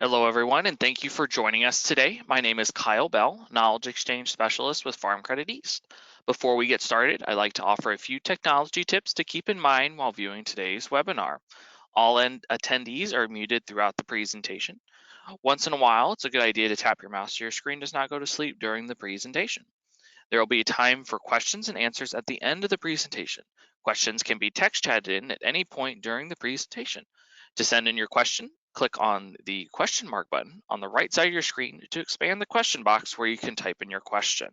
Hello, everyone, and thank you for joining us today. My name is Kyle Bell, Knowledge Exchange Specialist with Farm Credit East. Before we get started, I'd like to offer a few technology tips to keep in mind while viewing today's webinar. All attendees are muted throughout the presentation. Once in a while, it's a good idea to tap your mouse so your screen does not go to sleep during the presentation. There will be time for questions and answers at the end of the presentation. Questions can be text chatted in at any point during the presentation. To send in your question, click on the question mark button on the right side of your screen to expand the question box where you can type in your question.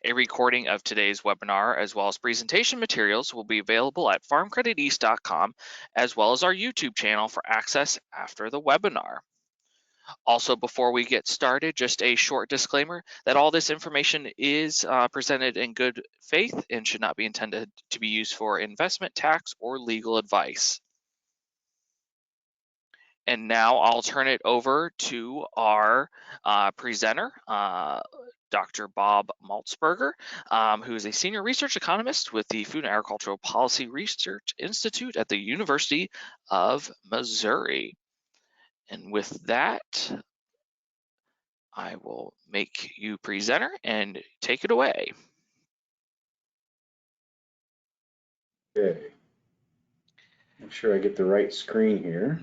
A recording of today's webinar as well as presentation materials will be available at farmcrediteast.com as well as our YouTube channel for access after the webinar. Also, before we get started, just a short disclaimer that all this information is presented in good faith and should not be intended to be used for investment, tax, or legal advice. And now I'll turn it over to our presenter, Dr. Bob Maltsbarger, who is a senior research economist with the Food and Agricultural Policy Research Institute at the University of Missouri. And with that, I will make you presenter and take it away. Okay. Make sure I get the right screen here.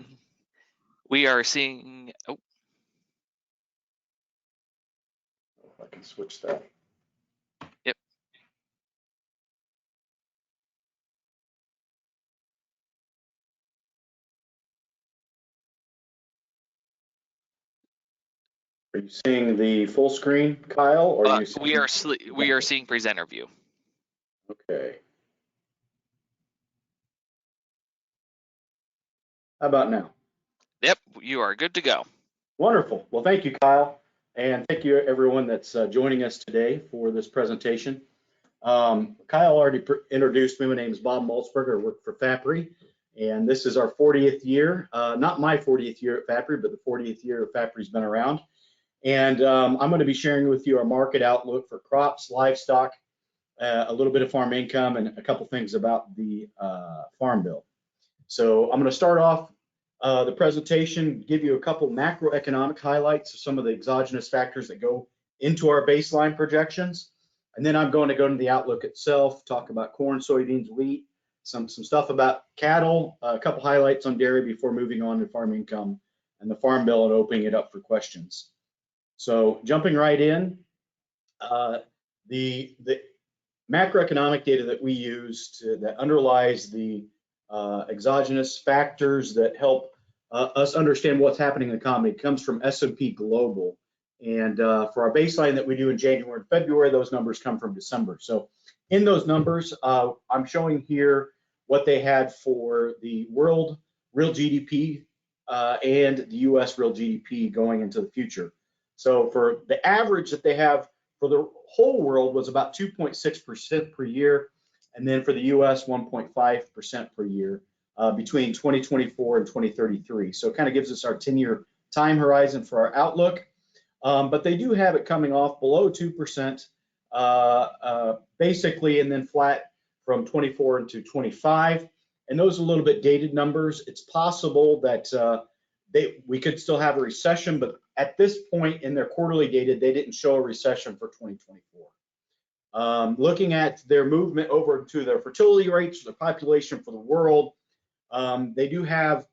We are seeing, If I can switch that. Yep. Are you seeing the full screen, Kyle, or are you seeing... we are seeing presenter view. Okay. How about now? Yep, you are good to go. Wonderful. Well, thank you, Kyle, and thank you everyone that's joining us today for this presentation. Kyle already introduced me. My name is Bob Maltsbarger. I work for FAPRI, and this is our 40th year. Not my 40th year at FAPRI, but the 40th year FAPRI's been around. And I'm going to be sharing with you our market outlook for crops, livestock, a little bit of farm income, and a couple things about the Farm Bill. So I'm going to start off the presentation, give you a couple macroeconomic highlights of some of the exogenous factors that go into our baseline projections. And then I'm going to go into the outlook itself, talk about corn, soybeans, wheat, some stuff about cattle, a couple highlights on dairy before moving on to farm income and the Farm Bill and opening it up for questions. So jumping right in, the macroeconomic data that we use that underlies the exogenous factors that help us understand what's happening in the economy comes from S&P Global. And for our baseline that we do in January and February, those numbers come from December. So in those numbers, I'm showing here what they had for the world real GDP and the US real GDP going into the future. So for the average that they have for the whole world was about 2.6% per year, and then for the US 1.5% per year between 2024 and 2033. So it kind of gives us our 10-year time horizon for our outlook. But they do have it coming off below 2% basically, and then flat from 24 into 25. And those are a little bit dated numbers. It's possible that we could still have a recession, but at this point in their quarterly data, they didn't show a recession for 2024. Looking at their movement over to their fertility rates, the population for the world, they do have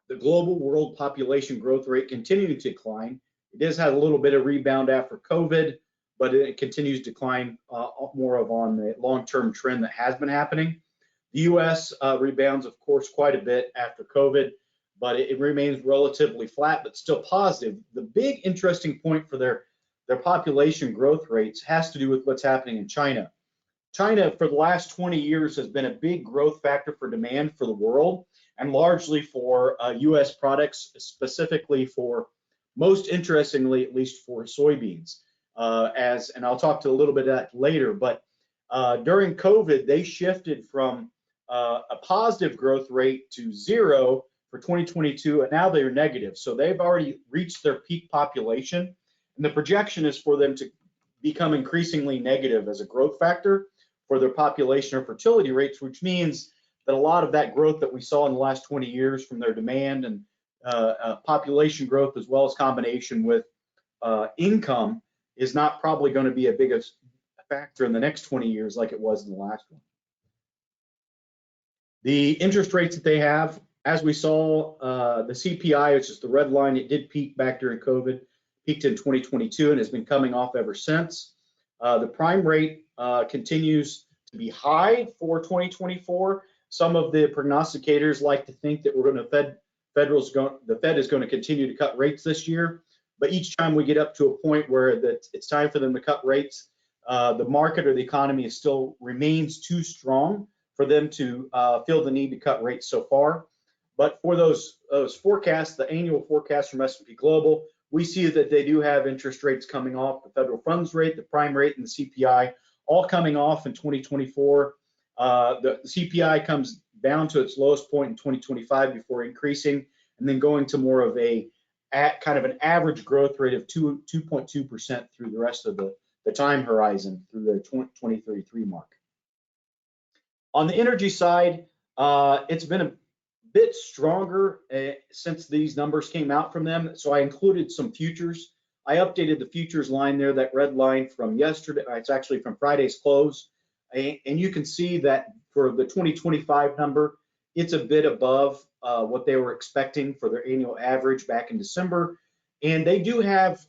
the global world population growth rate continuing to decline. It has had a little bit of rebound after COVID, but it continues to decline more of on the long-term trend that has been happening. The US rebounds, of course, quite a bit after COVID, but it remains relatively flat, but still positive. The big interesting point for their population growth rates has to do with what's happening in China. China, for the last 20 years, has been a big growth factor for demand for the world, and largely for US products, specifically for, most interestingly, at least for soybeans. And I'll talk to a little bit of that later, but during COVID, they shifted from a positive growth rate to 0 for 2022, and now they're negative. So they've already reached their peak population, and the projection is for them to become increasingly negative as a growth factor for their population or fertility rates, which means that a lot of that growth that we saw in the last 20 years from their demand and population growth as well as combination with income is not probably going to be a big factor in the next 20 years like it was in the last one. The interest rates that they have, as we saw, the CPI, which is the red line, it did peak back during COVID, peaked in 2022 and has been coming off ever since. The prime rate continues to be high for 2024. Some of the prognosticators like to think that the Fed is going to continue to cut rates this year. But each time we get up to a point where it's time for them to cut rates, the market or the economy still remains too strong for them to feel the need to cut rates so far. But for those forecasts, the annual forecast from S&P Global, we see that they do have interest rates coming off, the federal funds rate, the prime rate, and the CPI, all coming off in 2024. The CPI comes down to its lowest point in 2025 before increasing, and then going to more of kind of an average growth rate of 2.2% through the rest of the time horizon through the 2033 mark. On the energy side, it's been a bit stronger since these numbers came out from them. So I included some futures. I updated the futures line there, that red line from yesterday. It's actually from Friday's close. And you can see that for the 2025 number, it's a bit above what they were expecting for their annual average back in December. And they do have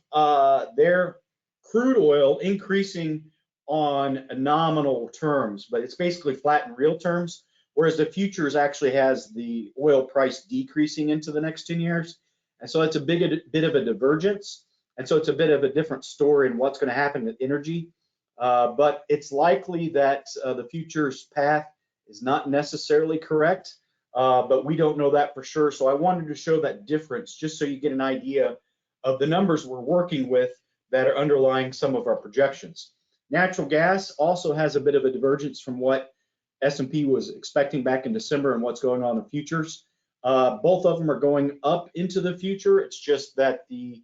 their crude oil increasing on nominal terms, but it's basically flat in real terms, whereas the futures actually has the oil price decreasing into the next 10 years. And so it's a bit of a divergence. And so it's a bit of a different story in what's going to happen with energy. But it's likely that the futures path is not necessarily correct, but we don't know that for sure. So I wanted to show that difference just so you get an idea of the numbers we're working with that are underlying some of our projections. Natural gas also has a bit of a divergence from what S&P was expecting back in December and what's going on in futures. Both of them are going up into the future. It's just that the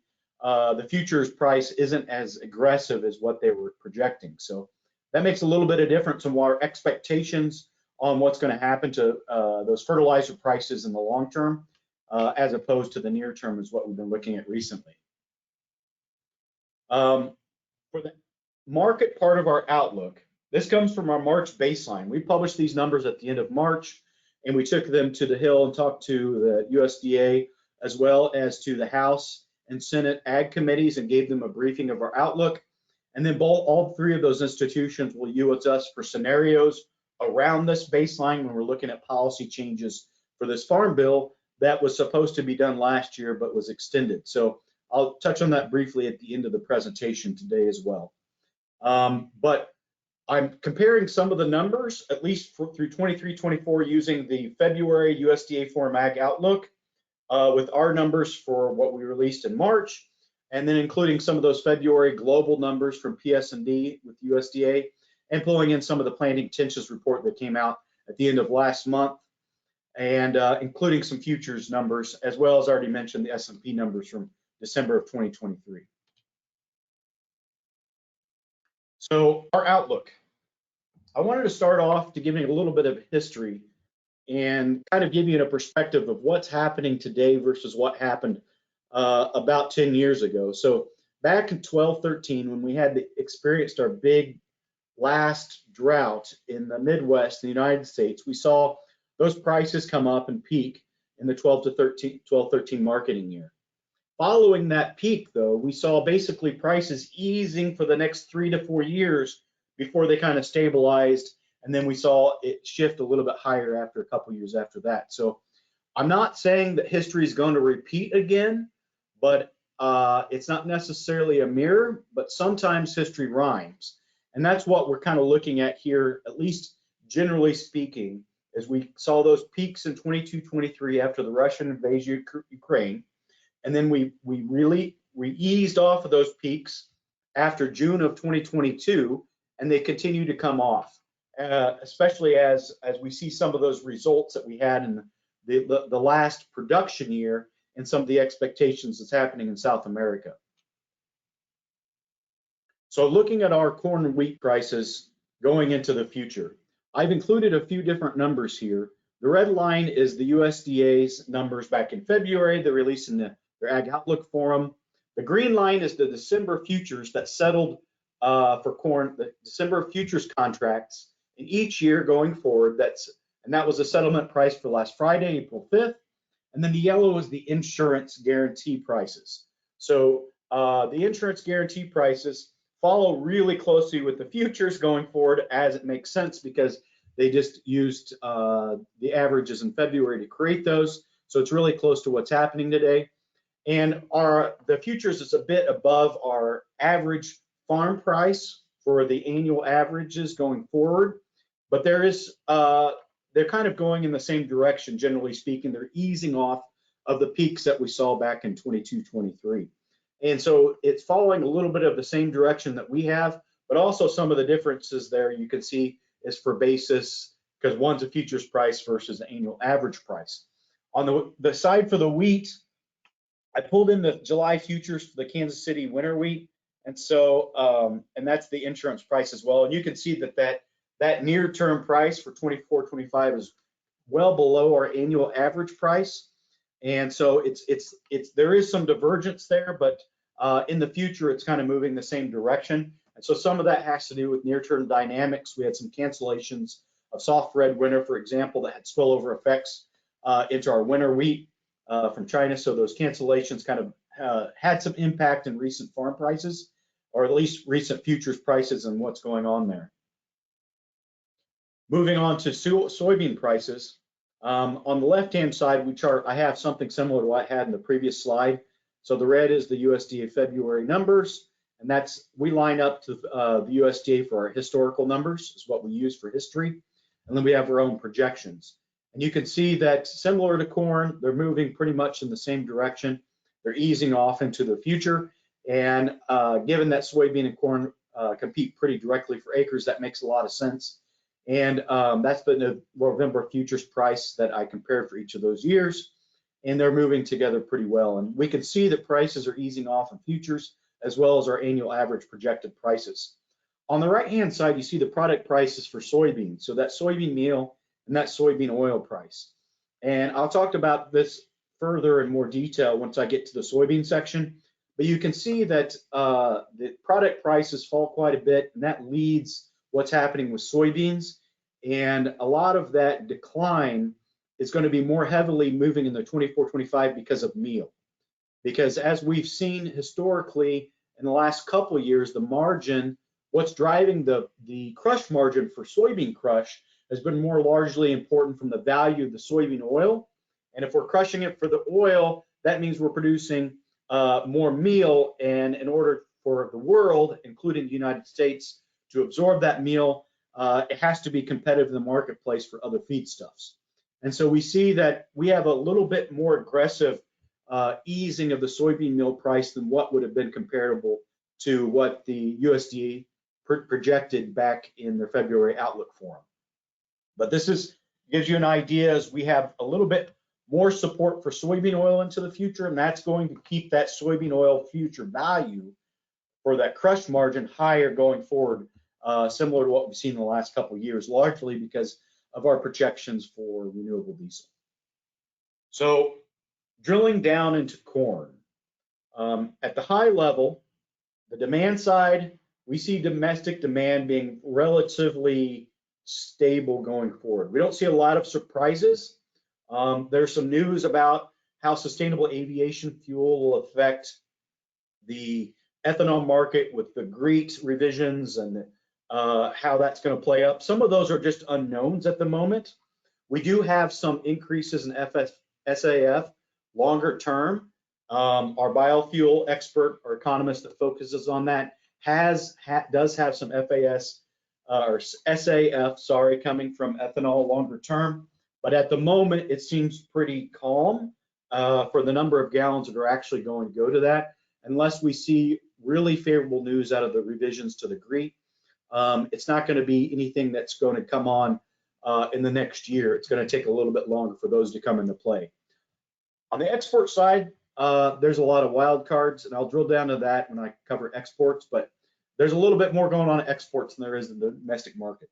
futures price isn't as aggressive as what they were projecting. So that makes a little bit of difference in our expectations on what's going to happen to those fertilizer prices in the long term, as opposed to the near term is what we've been looking at recently. For the market part of our outlook, this comes from our March baseline. We published these numbers at the end of March, and we took them to the Hill and talked to the USDA as well as to the House and Senate Ag committees and gave them a briefing of our outlook. And then all three of those institutions will use us for scenarios around this baseline when we're looking at policy changes for this farm bill that was supposed to be done last year but was extended. So I'll touch on that briefly at the end of the presentation today as well. But I'm comparing some of the numbers, at least through 23-24, using the February USDA Farm Ag Outlook with our numbers for what we released in March, and then including some of those February global numbers from PS&D with USDA, and pulling in some of the planting intentions report that came out at the end of last month, and including some futures numbers, as well as already mentioned the S&P numbers from December of 2023. So our outlook. I wanted to start off to give you a little bit of history and kind of give you a perspective of what's happening today versus what happened about 10 years ago. So back in 12-13, when we had experienced our big last drought in the Midwest, in the United States, we saw those prices come up and peak in the 12-13 marketing year. Following that peak, though, we saw basically prices easing for the next 3 to 4 years before they kind of stabilized, and then we saw it shift a little bit higher after a couple years after that. So I'm not saying that history is going to repeat again, but it's not necessarily a mirror, but sometimes history rhymes. And that's what we're kind of looking at here, at least generally speaking, as we saw those peaks in 22-23 after the Russian invasion of Ukraine. And then we eased off of those peaks after June of 2022, and they continue to come off, especially as we see some of those results that we had in the last production year and some of the expectations that's happening in South America. So looking at our corn and wheat prices going into the future, I've included a few different numbers here The red line is the USDA's numbers back in February. They're releasing their Ag Outlook Forum. The green line is the December futures that settled for corn, the December futures contracts in each year going forward. And that was the settlement price for last Friday, April 5th. And then the yellow is the insurance guarantee prices. So the insurance guarantee prices follow really closely with the futures going forward, as it makes sense because they just used the averages in February to create those. So it's really close to what's happening today. And the futures is a bit above our average farm price for the annual averages going forward. But they're kind of going in the same direction, generally speaking. They're easing off of the peaks that we saw back in 22, 23. And so it's following a little bit of the same direction that we have, but also some of the differences there you can see is for basis, because one's a futures price versus the annual average price. On the side for the wheat, I pulled in the July futures for the Kansas City winter wheat. And so, and that's the insurance price as well. And you can see that near-term price for 24, 25 is well below our annual average price. And so there is some divergence there, but in the future, it's kind of moving the same direction. And so some of that has to do with near-term dynamics. We had some cancellations of soft red winter, for example, that had spillover effects into our winter wheat from China. So those cancellations kind of had some impact in recent farm prices, or at least recent futures prices and what's going on there. Moving on to soybean prices. On the left-hand side, I have something similar to what I had in the previous slide. So the red is the USDA February numbers, and we line up to the USDA for our historical numbers, is what we use for history. And then we have our own projections. And you can see that similar to corn, they're moving pretty much in the same direction. They're easing off into the future. And given that soybean and corn compete pretty directly for acres, that makes a lot of sense. And that's the November futures price that I compared for each of those years. And they're moving together pretty well. And we can see that prices are easing off in futures, as well as our annual average projected prices. On the right-hand side, you see the product prices for soybeans. So that soybean meal and that soybean oil price. And I'll talk about this further in more detail once I get to the soybean section. But you can see that the product prices fall quite a bit, and that leads what's happening with soybeans. And a lot of that decline is going to be more heavily moving in the 24-25 because of meal. Because as we've seen historically in the last couple of years, the margin, what's driving the crush margin for soybean crush has been more largely important from the value of the soybean oil. And if we're crushing it for the oil, that means we're producing more meal. And in order for the world, including the United States, to absorb that meal, it has to be competitive in the marketplace for other feedstuffs. And so we see that we have a little bit more aggressive easing of the soybean meal price than what would have been comparable to what the USDA projected back in their February Outlook Forum. But this gives you an idea as we have a little bit more support for soybean oil into the future, and that's going to keep that soybean oil future value for that crush margin higher going forward, similar to what we've seen in the last couple of years, largely because of our projections for renewable diesel. So drilling down into corn, at the high level, the demand side, we see domestic demand being relatively stable going forward. We don't see a lot of surprises. There's some news about how sustainable aviation fuel will affect the ethanol market with the GREET revisions and how that's going to play up. Some of those are just unknowns at the moment. We do have some increases in SAF longer term. Our biofuel expert or economist that focuses on that does have some SAF, coming from ethanol longer term. But at the moment, it seems pretty calm for the number of gallons that are actually going to go to that, unless we see really favorable news out of the revisions to the GREET. It's not going to be anything that's going to come on in the next year. It's going to take a little bit longer for those to come into play. On the export side, there's a lot of wild cards, and I'll drill down to that when I cover exports, but there's a little bit more going on in exports than there is in the domestic market.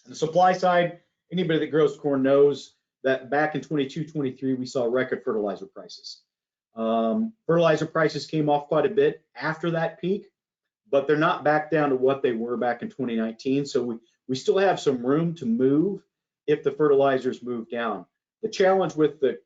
On the supply side, anybody that grows corn knows that back in 22, 23, we saw record fertilizer prices. Fertilizer prices came off quite a bit after that peak, but they're not back down to what they were back in 2019. So we still have some room to move if the fertilizers move down. The challenge with the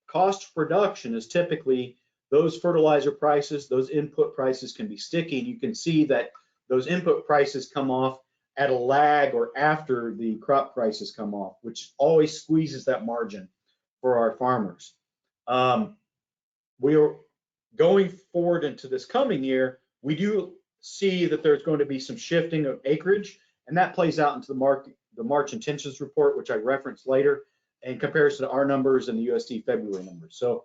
cost of production is typically those fertilizer prices, those input prices can be sticky. And you can see that those input prices come off at a lag or after the crop prices come off, which always squeezes that margin for our farmers. We are going forward into this coming year, we do see that there's going to be some shifting of acreage, and that plays out into the March intentions report, which I referenced later, in comparison to our numbers and the USD February numbers. So,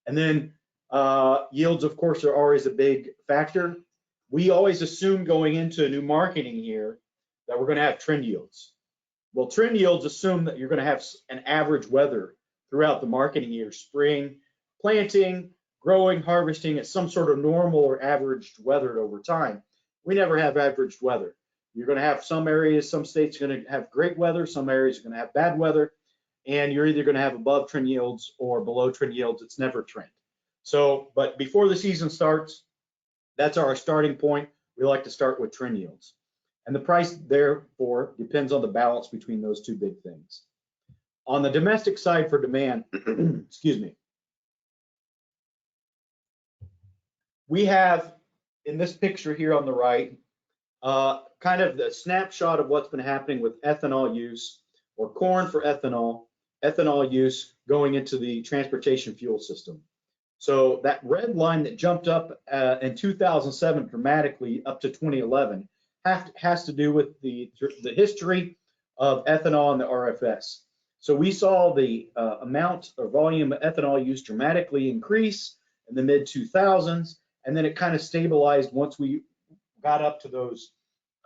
and then yields, of course, are always a big factor. We always assume going into a new marketing year that we're going to have trend yields. Well, trend yields assume that you're going to have an average weather throughout the marketing year, spring, planting, growing, harvesting at some sort of normal or averaged weather over time. We never have averaged weather. You're going to have some areas, some states are going to have great weather, some areas are going to have bad weather, and you're either going to have above trend yields or below trend yields. It's never trend. So, but before the season starts, that's our starting point. We like to start with trend yields. And the price, therefore, depends on the balance between those two big things. On the domestic side for demand, excuse me, we have in this picture here on the right, kind of the snapshot of what's been happening with ethanol use, or corn for ethanol use going into the transportation fuel system. So that red line that jumped up in 2007 dramatically up to 2011 has to do with the history of ethanol and the RFS. So we saw the amount or volume of ethanol use dramatically increase in the mid 2000s, and then it kind of stabilized once we got up to those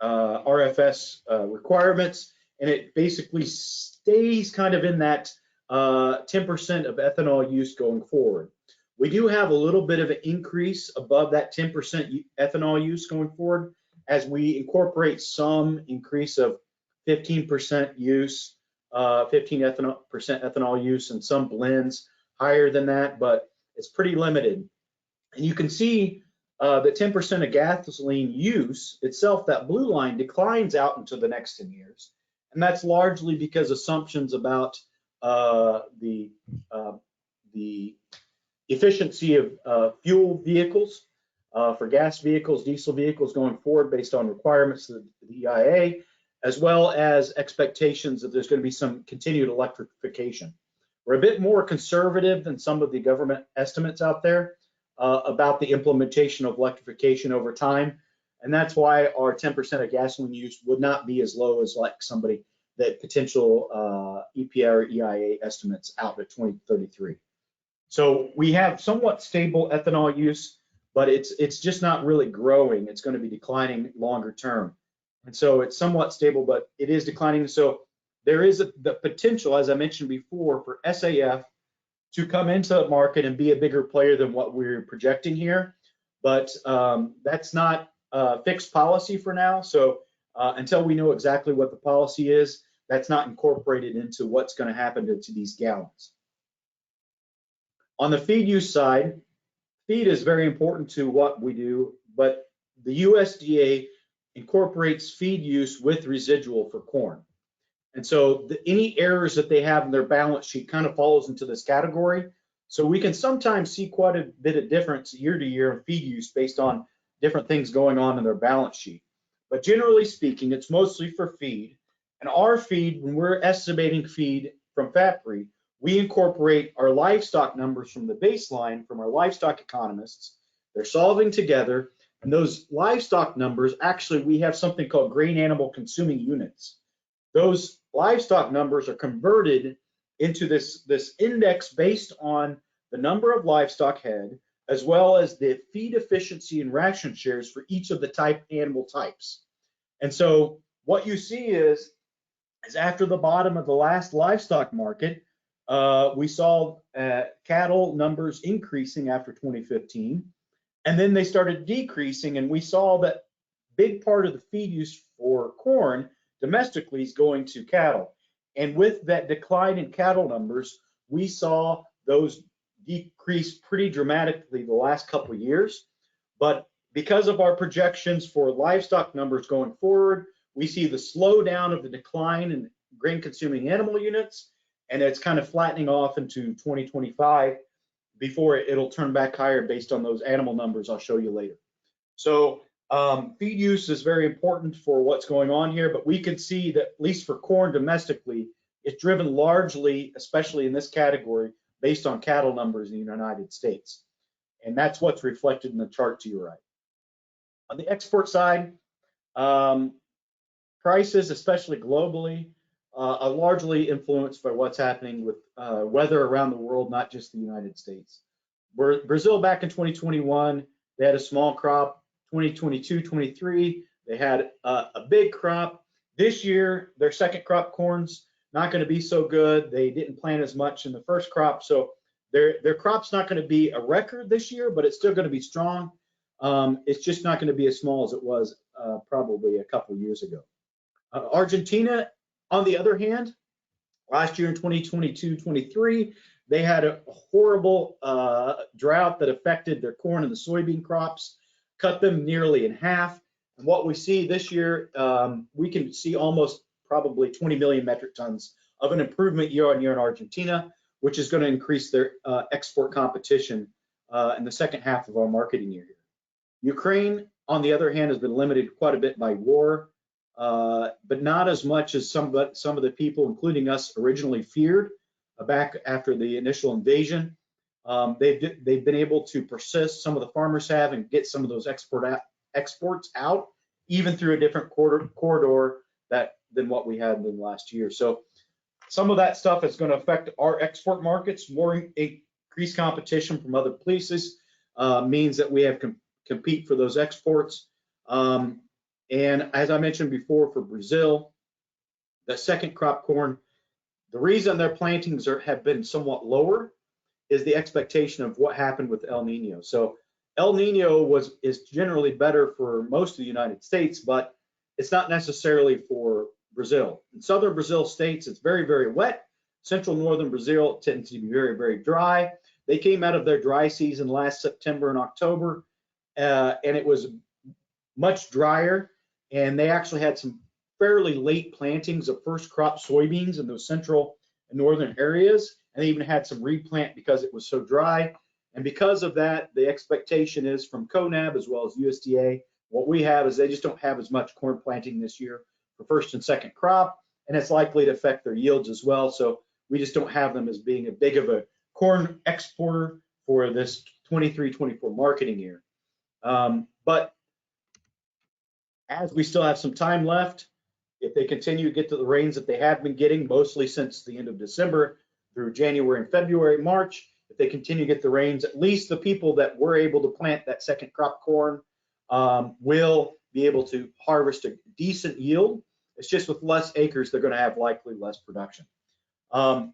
RFS requirements, and it basically stays kind of in that 10% of ethanol use going forward. We do have a little bit of an increase above that 10% ethanol use going forward as we incorporate some increase of 15% use, 15% ethanol use, and some blends higher than that, but it's pretty limited. And you can see the 10% of gasoline use itself, that blue line, declines out into the next 10 years. And that's largely because assumptions about the efficiency of fuel vehicles for gas vehicles, diesel vehicles going forward based on requirements of the EIA, as well as expectations that there's going to be some continued electrification. We're a bit more conservative than some of the government estimates out there about the implementation of electrification over time. And that's why our 10% of gasoline use would not be as low as like somebody that potential EPA or EIA estimates out at 2033. So we have somewhat stable ethanol use, but it's just not really growing. It's going to be declining longer term. And so it's somewhat stable, but it is declining. So there is the potential, as I mentioned before, for SAF to come into the market and be a bigger player than what we're projecting here. But that's not fixed policy for now. So until we know exactly what the policy is, that's not incorporated into what's going to happen to these gallons. On the feed use side, feed is very important to what we do, but the USDA incorporates feed use with residual for corn. And so any errors that they have in their balance sheet kind of falls into this category. So we can sometimes see quite a bit of difference year to year in feed use based on different things going on in their balance sheet. But generally speaking, it's mostly for feed. And our feed, when we're estimating feed from FAPRI, we incorporate our livestock numbers from the baseline from our livestock economists. They're solving together. And those livestock numbers, actually, we have something called grain animal consuming units. Those livestock numbers are converted into this index based on the number of livestock head, as well as the feed efficiency and ration shares for each of the animal types. And so what you see is after the bottom of the last livestock market, we saw cattle numbers increasing after 2015, and then they started decreasing, and we saw that big part of the feed use for corn domestically is going to cattle. And with that decline in cattle numbers, we saw those decrease pretty dramatically the last couple of years. But because of our projections for livestock numbers going forward, we see the slowdown of the decline in grain consuming animal units, and it's kind of flattening off into 2025 before it'll turn back higher based on those animal numbers I'll show you later. So feed use is very important for what's going on here, but we can see that at least for corn domestically, it's driven largely, especially in this category, based on cattle numbers in the United States. And that's what's reflected in the chart to your right. On the export side, prices, especially globally, are largely influenced by what's happening with weather around the world, not just the United States. Brazil back in 2021, they had a small crop. 2022, 23, they had a big crop. This year, their second crop corn's not going to be so good. They didn't plant as much in the first crop, so their crop's not going to be a record this year, but it's still going to be strong. It's just not going to be as small as it was probably a couple of years ago. Argentina, on the other hand, last year in 2022, 23, they had a horrible drought that affected their corn and the soybean crops, cut them nearly in half. And what we see this year, we can see almost probably 20 million metric tons of an improvement year on year in Argentina, which is going to increase their export competition in the second half of our marketing year. Ukraine, on the other hand, has been limited quite a bit by war, but not as much as some of the people, including us, originally feared back after the initial invasion. They've been able to persist, some of the farmers have, and get some of those exports out, even through a different corridor than what we had in the last year. So some of that stuff is going to affect our export markets. More increased competition from other places means that we have compete for those exports. And as I mentioned before, for Brazil, the second crop corn, the reason their plantings have been somewhat lower is the expectation of what happened with El Nino. So El Nino is generally better for most of the United States, but it's not necessarily for Brazil. In southern Brazil states, it's very, very wet. Central northern Brazil tends to be very, very dry. They came out of their dry season last September and October, and it was much drier, and they actually had some fairly late plantings of first crop soybeans in those central and northern areas, and they even had some replant because it was so dry. And because of that, the expectation is from CONAB as well as USDA, what we have is they just don't have as much corn planting this year for first and second crop, and it's likely to affect their yields as well. So we just don't have them as being a big of a corn exporter for this 23-24 marketing year. But as we still have some time left, if they continue to get to the rains that they have been getting, mostly since the end of December through January and February, March, if they continue to get the rains, at least the people that were able to plant that second crop corn will be able to harvest a decent yield. It's just with less acres, they're going to have likely less production.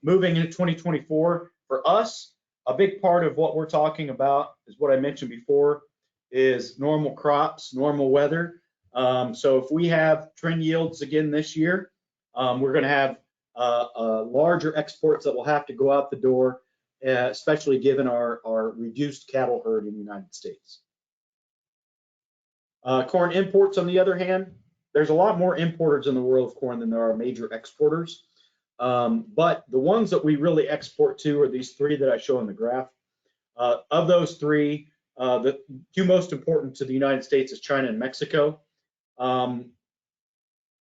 Moving into 2024, for us, a big part of what we're talking about is what I mentioned before, is normal crops, normal weather. So if we have trend yields again this year, we're going to have larger exports that will have to go out the door, especially given our reduced cattle herd in the United States. Corn imports, on the other hand, there's a lot more importers in the world of corn than there are major exporters. But the ones that we really export to are these three that I show in the graph. Of those three, the two most important to the United States is China and Mexico.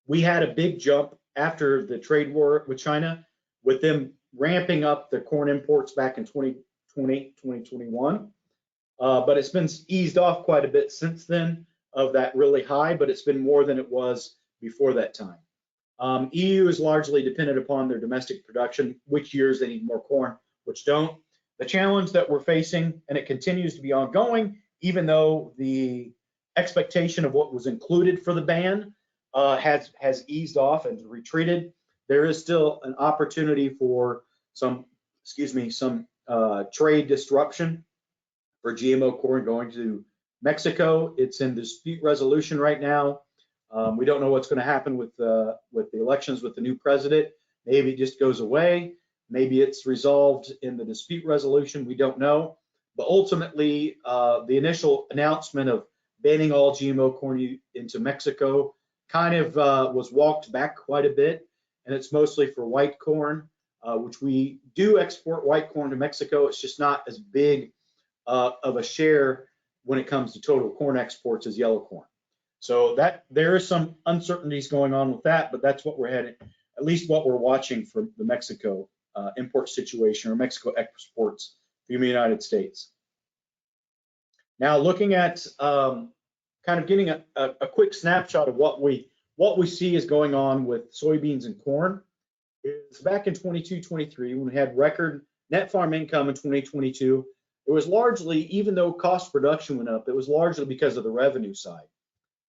We had a big jump after the trade war with China, with them ramping up the corn imports back in 2020, 2021. But it's been eased off quite a bit since then of that really high, but it's been more than it was before that time. EU is largely dependent upon their domestic production, which years they need more corn, which don't. The challenge that we're facing, and it continues to be ongoing, even though the expectation of what was included for the ban has eased off and retreated, there is still an opportunity for some trade disruption for GMO corn going to Mexico. It's in dispute resolution right now. We don't know what's going to happen with the elections with the new president, Maybe it just goes away. Maybe it's resolved in the dispute resolution. We don't know. But ultimately, the initial announcement of banning all GMO corn into Mexico kind of was walked back quite a bit, and it's mostly for white corn, which we do export white corn to Mexico. It's just not as big of a share when it comes to total corn exports as yellow corn. So that there is some uncertainties going on with that, but that's what we're heading, at least what we're watching for the Mexico import situation or Mexico exports from the United States. Now looking at kind of getting a quick snapshot of what we see is going on with soybeans and corn is back in 22-23 when we had record net farm income in 2022. It was largely, even though cost of production went up, it was largely because of the revenue side.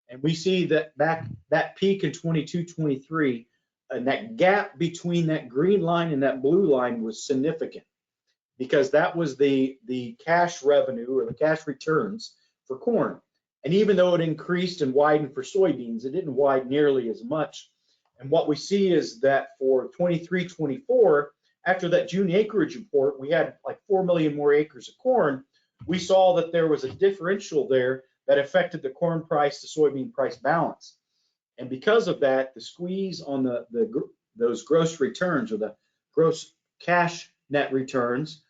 And we see that back that peak in 22-23, and that gap between that green line and that blue line was significant because that was the cash revenue or the cash returns for corn. And even though it increased and widened for soybeans, it didn't widen nearly as much. And what we see is that for 23-24, after that June acreage report, we had like 4 million more acres of corn. We saw that there was a differential there that affected the corn price to soybean price balance. And because of that, the squeeze on those gross returns or the gross cash net returns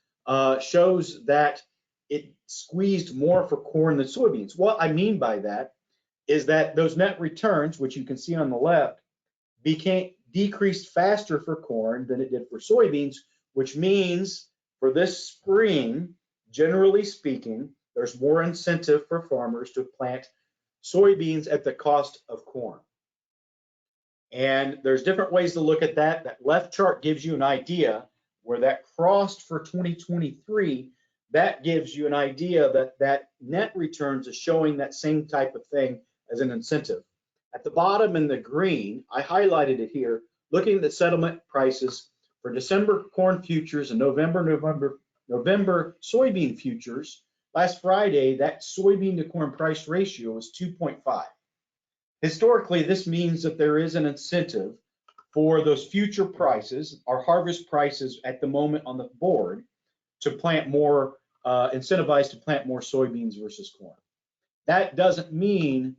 shows that it squeezed more for corn than soybeans. What I mean by that is that those net returns, which you can see on the left, decreased faster for corn than it did for soybeans, which means for this spring, generally speaking, there's more incentive for farmers to plant soybeans at the cost of corn. And there's different ways to look at that. That left chart gives you an idea where that crossed for 2023. That gives you an idea that that net returns is showing that same type of thing as an incentive. At the bottom in the green, I highlighted it here, looking at the settlement prices for December corn futures and November soybean futures. Last Friday, that soybean to corn price ratio was 2.5. Historically, this means that there is an incentive for those future prices, our harvest prices at the moment on the board, to plant more, incentivized to plant more soybeans versus corn. That doesn't mean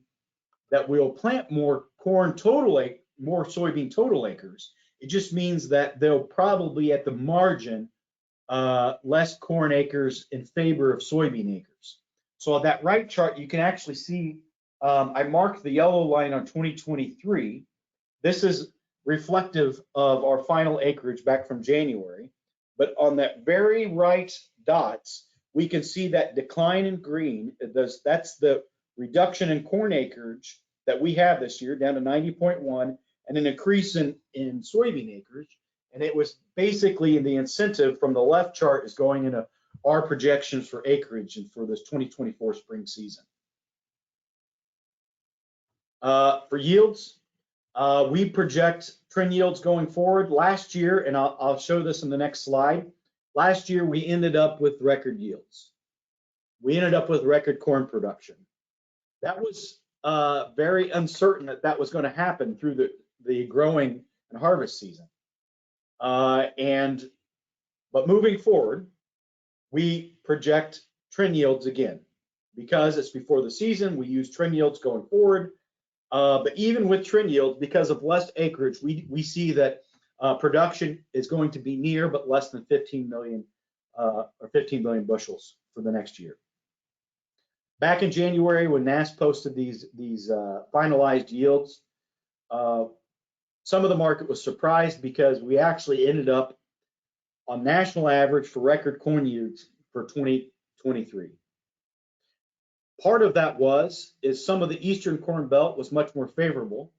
that we'll plant more corn more soybean total acres. It just means that they'll probably at the margin less corn acres in favor of soybean acres. So on that right chart, you can actually see I marked the yellow line on 2023. This is reflective of our final acreage back from January. But on that very right dots, we can see that decline in green. That's the reduction in corn acreage that we have this year, down to 90.1, and an increase in soybean acreage. And it was basically the incentive from the left chart is going into our projections for acreage and for this 2024 spring season. For yields, we project trend yields going forward. Last year, and I'll show this in the next slide, last year we ended up with record yields. We ended up with record corn production. That was very uncertain that was going to happen through the growing and harvest season. But moving forward, we project trend yields again. Because it's before the season, we use trend yields going forward. But even with trend yields, because of less acreage, we see that production is going to be near but less than 15 million or 15 million bushels for the next year. Back in January, when NASS posted these finalized yields, some of the market was surprised because we actually ended up on national average for record corn yields for 2023. Part of that is some of the eastern corn belt was much more favorable.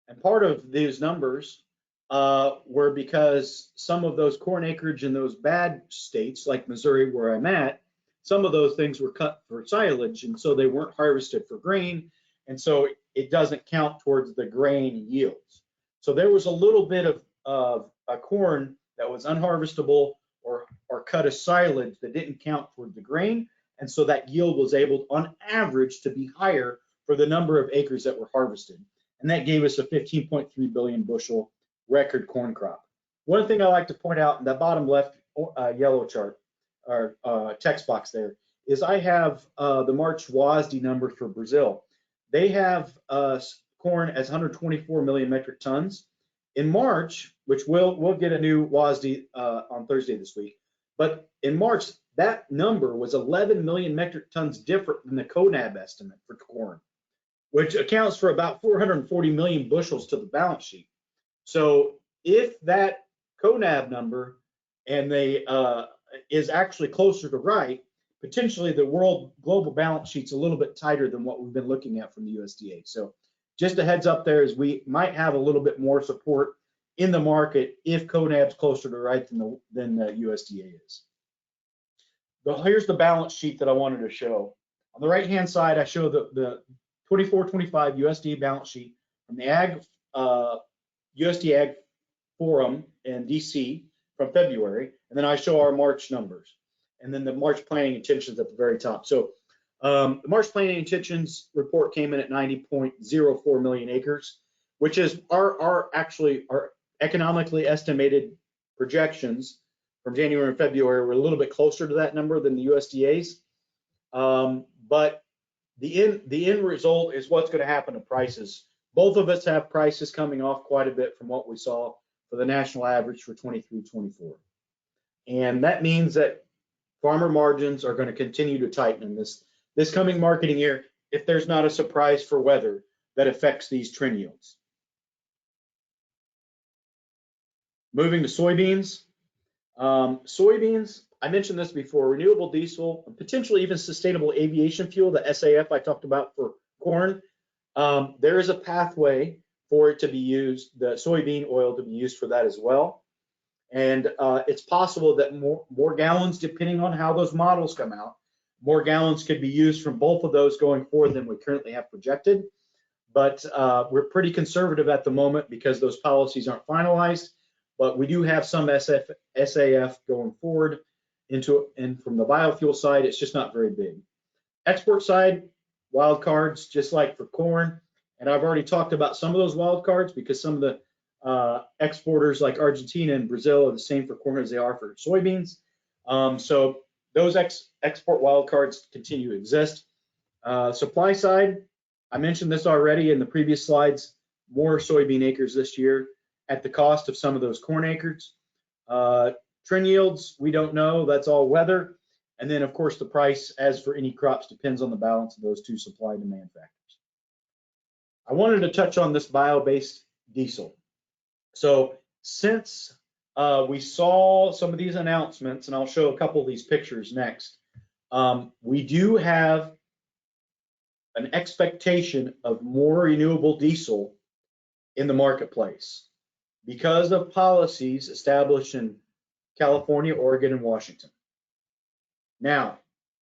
And part of these numbers were because some of those corn acreage in those bad states, like Missouri, where I'm at, some of those things were cut for silage, and so they weren't harvested for grain. And so it doesn't count towards the grain yields. So there was a little bit of a corn that was unharvestable or cut as silage that didn't count toward the grain. And so that yield was able, on average, to be higher for the number of acres that were harvested. And that gave us a 15.3 billion bushel record corn crop. One thing I like to point out in that bottom left yellow chart or text box there is I have the March WASDE number for Brazil. They have corn as 124 million metric tons. In March, which we'll get a new WASDE on Thursday this week, but in March, that number was 11 million metric tons different than the CONAB estimate for corn, which accounts for about 440 million bushels to the balance sheet. So if that CONAB number and they is actually closer to right, potentially the world global balance sheet's a little bit tighter than what we've been looking at from the USDA. So just a heads up there is we might have a little bit more support in the market if CONAB's closer to right than the USDA is. Here's the balance sheet that I wanted to show. On the right-hand side, I show the 24-25 USDA balance sheet from the USDA Ag Forum in DC from February, and then I show our March numbers, and then the March planting intentions at the very top. So the March planting intentions report came in at 90.04 million acres, which is our economically estimated projections from January and February were a little bit closer to that number than the USDA's. But the end result is what's going to happen to prices. Both of us have prices coming off quite a bit from what we saw for the national average for 23-24. And that means that farmer margins are going to continue to tighten in this coming marketing year if there's not a surprise for weather that affects these trend yields. Moving to soybeans. Soybeans, I mentioned this before, renewable diesel, potentially even sustainable aviation fuel, the SAF I talked about for corn. There is a pathway for it to be used, the soybean oil to be used for that as well. And it's possible that more gallons, depending on how those models come out, more gallons could be used from both of those going forward than we currently have projected. But we're pretty conservative at the moment because those policies aren't finalized. But we do have some SAF going forward and from the biofuel side, it's just not very big. Export side, wild cards, just like for corn. And I've already talked about some of those wild cards because some of the exporters like Argentina and Brazil are the same for corn as they are for soybeans. So those export wild cards continue to exist. Supply side, I mentioned this already in the previous slides, more soybean acres this year at the cost of some of those corn acres. Trend yields, we don't know, that's all weather. And then of course the price, as for any crops, depends on the balance of those two supply and demand factors. I wanted to touch on this bio-based diesel. So since we saw some of these announcements, and I'll show a couple of these pictures next, we do have an expectation of more renewable diesel in the marketplace because of policies established in California, Oregon, and Washington. Now,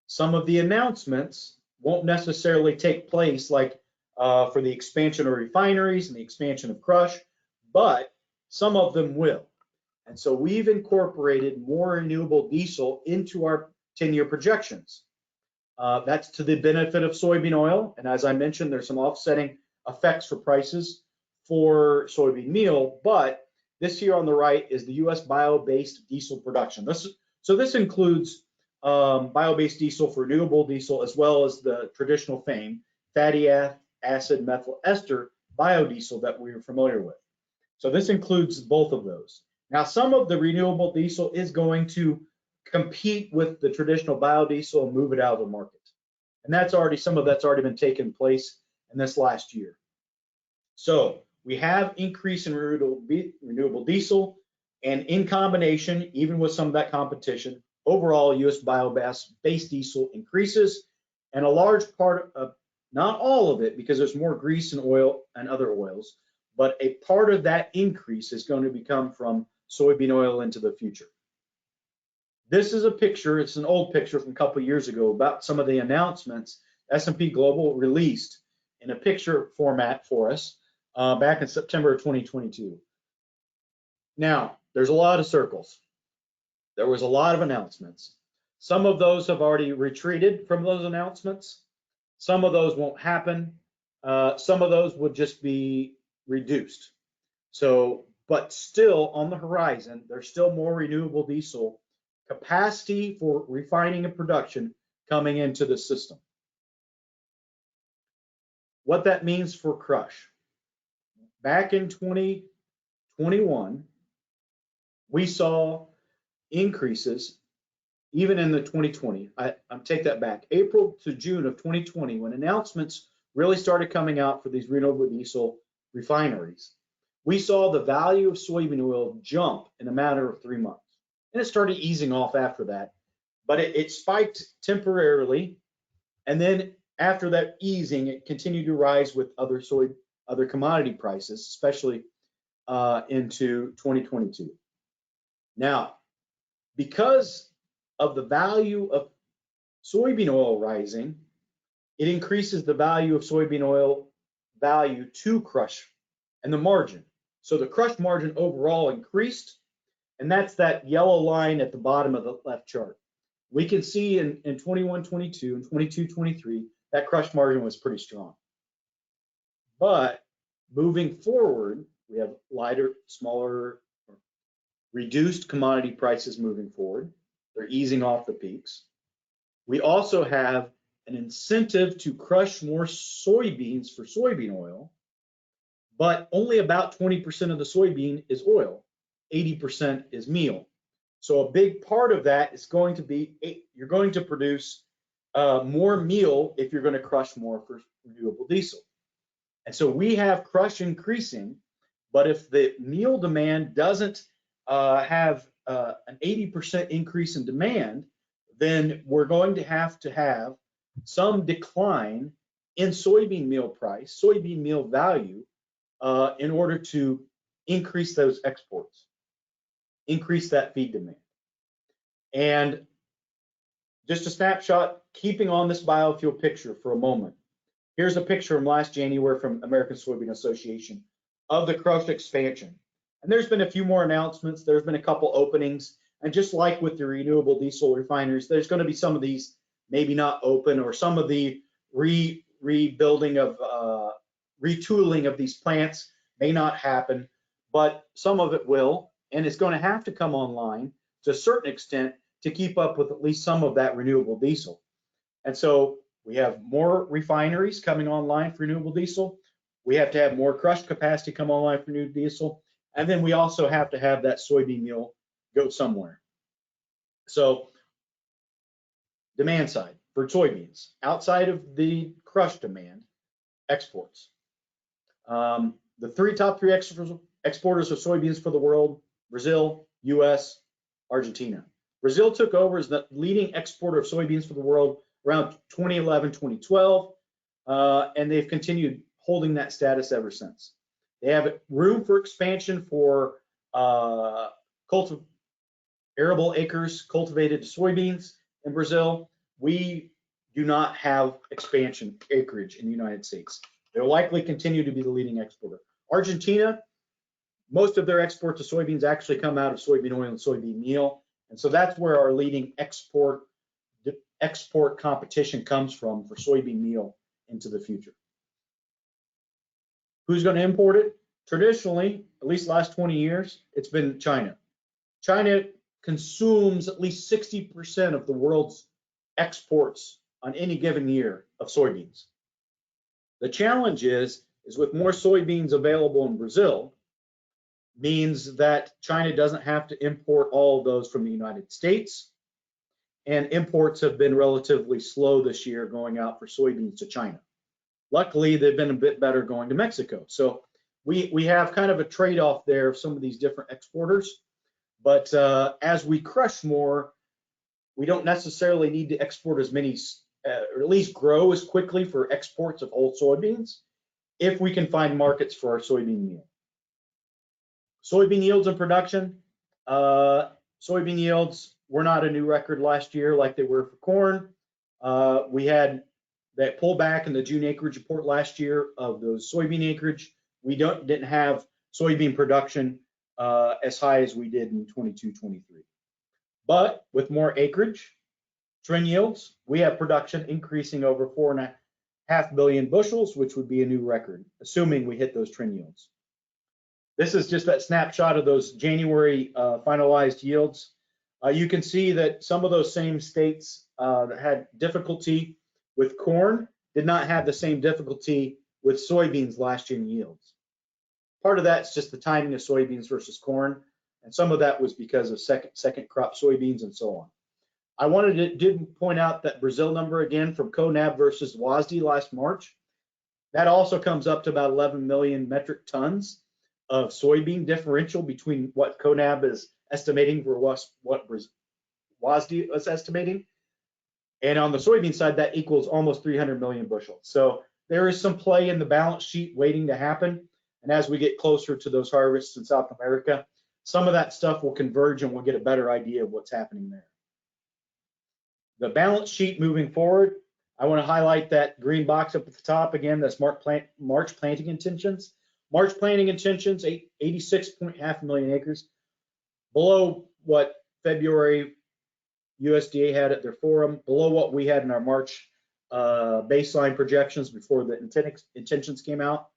some of the announcements won't necessarily take place like for the expansion of refineries and the expansion of crush, but some of them will. And so we've incorporated more renewable diesel into our 10-year projections. That's to the benefit of soybean oil. And as I mentioned, there's some offsetting effects for prices for soybean meal, but this here on the right is the U.S. bio-based diesel production. So this includes bio-based diesel for renewable diesel, as well as the traditional FAME, fatty acid methyl ester biodiesel that we're familiar with. So this includes both of those. Now, some of the renewable diesel is going to compete with the traditional biodiesel and move it out of the market. And some of that's already been taking place in this last year. So we have increase in renewable diesel, and in combination, even with some of that competition, overall U.S. bio-based diesel increases, and a large part of, not all of it, because there's more grease and oil and other oils, but a part of that increase is going to come from soybean oil into the future. This is a picture, it's an old picture from a couple of years ago about some of the announcements S&P Global released in a picture format for us back in September of 2022. Now, there's a lot of circles. There was a lot of announcements. Some of those have already retreated from those announcements. Some of those won't happen. Some of those would just be reduced. So, but still on the horizon, there's still more renewable diesel capacity for refining and production coming into the system. What that means for crush. Back in 2021, we saw increases even in the 2020. I take that back. April to June of 2020, when announcements really started coming out for these renewable diesel refineries, we saw the value of soybean oil jump in a matter of 3 months. And it started easing off after that, but it spiked temporarily. And then after that easing, it continued to rise with other commodity prices, especially into 2022. Now, because of the value of soybean oil rising, it increases the value of soybean oil value to crush and the margin. So the crush margin overall increased, and that's that yellow line at the bottom of the left chart. We can see in 21-22 and 22-23, that crush margin was pretty strong. But moving forward, we have lighter, smaller, reduced commodity prices moving forward. They're easing off the peaks. We also have an incentive to crush more soybeans for soybean oil, but only about 20% of the soybean is oil, 80% is meal. So a big part of that is going to be, you're going to produce more meal if you're going to crush more for renewable diesel. And so we have crush increasing, but if the meal demand doesn't have an 80% increase in demand, then we're going to have some decline in soybean meal price, soybean meal value, in order to increase those exports, increase that feed demand. And just a snapshot, keeping on this biofuel picture for a moment. Here's a picture from last January from American Soybean Association of the crush expansion. And there's been a few more announcements. There's been a couple openings. And just like with the renewable diesel refineries, there's going to be some of these maybe not open, or some of the rebuilding of retooling of these plants may not happen, but some of it will, and it's going to have to come online to a certain extent to keep up with at least some of that renewable diesel. And so we have more refineries coming online for renewable diesel. We have to have more crush capacity come online for renewable diesel. And then we also have to have that soybean meal go somewhere. So demand side for soybeans, outside of the crush demand, exports. The top three exporters of soybeans for the world: Brazil, US, Argentina. Brazil took over as the leading exporter of soybeans for the world around 2011, 2012, and they've continued holding that status ever since. They have room for expansion for arable acres cultivated to soybeans in Brazil. We do not have expansion acreage in the United States. They'll likely continue to be the leading exporter. Argentina, most of their exports of soybeans actually come out of soybean oil and soybean meal. And so that's where our leading export competition comes from for soybean meal into the future. Who's going to import it? Traditionally, at least last 20 years, it's been China. China consumes at least 60% of the world's exports on any given year of soybeans. The challenge is with more soybeans available in Brazil, means that China doesn't have to import all of those from the United States, and imports have been relatively slow this year going out for soybeans to China. Luckily, they've been a bit better going to Mexico. So we have kind of a trade-off there of some of these different exporters. But as we crush more, we don't necessarily need to export as many, or at least grow as quickly for exports of whole soybeans, if we can find markets for our soybean meal. Soybean yields and production. Soybean yields were not a new record last year like they were for corn. We had that pullback in the June acreage report last year of those soybean acreage. We didn't have soybean production as high as we did in 22-23. But with more acreage, trend yields, we have production increasing over 4.5 billion bushels, which would be a new record, assuming we hit those trend yields. This is just that snapshot of those January finalized yields. You can see that some of those same states that had difficulty with corn did not have the same difficulty with soybeans last year in yields. Part of that's just the timing of soybeans versus corn, and some of that was because of second crop soybeans and so on. I did point out that Brazil number again from CONAB versus WASDE last March. That also comes up to about 11 million metric tons of soybean differential between what CONAB is estimating for what WASDE is estimating. And on the soybean side, that equals almost 300 million bushels. So there is some play in the balance sheet waiting to happen. And as we get closer to those harvests in South America, some of that stuff will converge and we'll get a better idea of what's happening there. The balance sheet moving forward, I want to highlight that green box up at the top again. That's March planting intentions. March planting intentions, 86.5 million acres, below what February USDA had at their forum, below what we had in our March baseline projections before the intentions came out.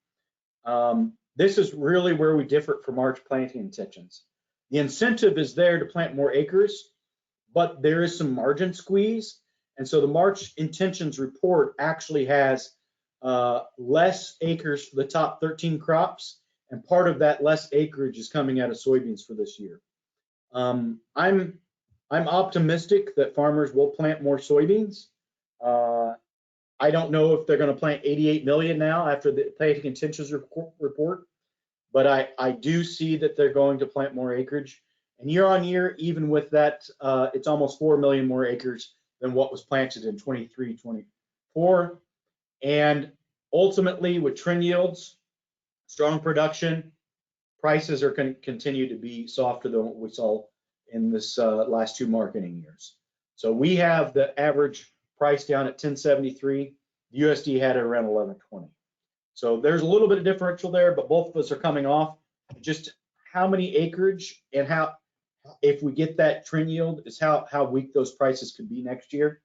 This is really where we differ from March planting intentions. The incentive is there to plant more acres, but there is some margin squeeze. And so the March intentions report actually has less acres for the top 13 crops, and part of that less acreage is coming out of soybeans for this year. I'm optimistic that farmers will plant more soybeans. I don't know if they're going to plant 88 million now after the planting intentions report, but I do see that they're going to plant more acreage. And year on year, even with that, it's almost 4 million more acres than what was planted in 23, 24. And ultimately, with trend yields, strong production, prices are going to continue to be softer than what we saw in this last two marketing years. So we have the average price down at 1073. The USD had it around 1120. So there's a little bit of differential there, but both of us are coming off. Just how many acreage and how, if we get that trend yield, is how weak those prices could be next year.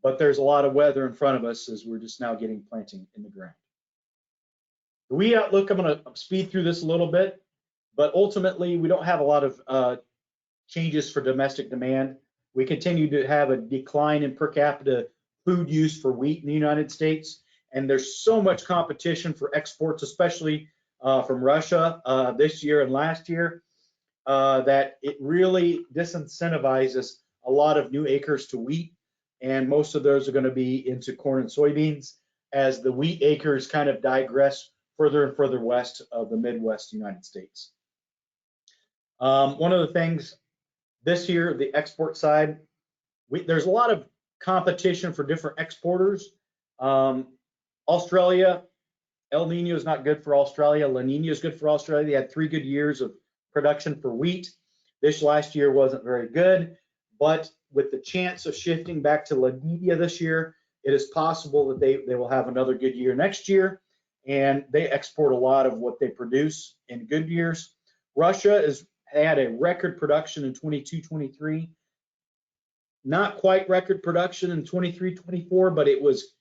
But there's a lot of weather in front of us as we're just now getting planting in the ground. The wheat outlook, I'm going to speed through this a little bit, but ultimately we don't have a lot of changes for domestic demand. We continue to have a decline in per capita food use for wheat in the United States, and there's so much competition for exports, especially from Russia this year and last year, that it really disincentivizes a lot of new acres to wheat, and most of those are going to be into corn and soybeans as the wheat acres kind of digress further and further west of the Midwest United States. One of the things this year, the export side, there's a lot of competition for different exporters. Australia, El Nino is not good for Australia. La Nina is good for Australia. They had 3 good years of production for wheat. This last year wasn't very good, but with the chance of shifting back to La Nina this year, it is possible that they will have another good year next year, and they export a lot of what they produce in good years. Russia had a record production in 22-23, not quite record production in 23-24, but it was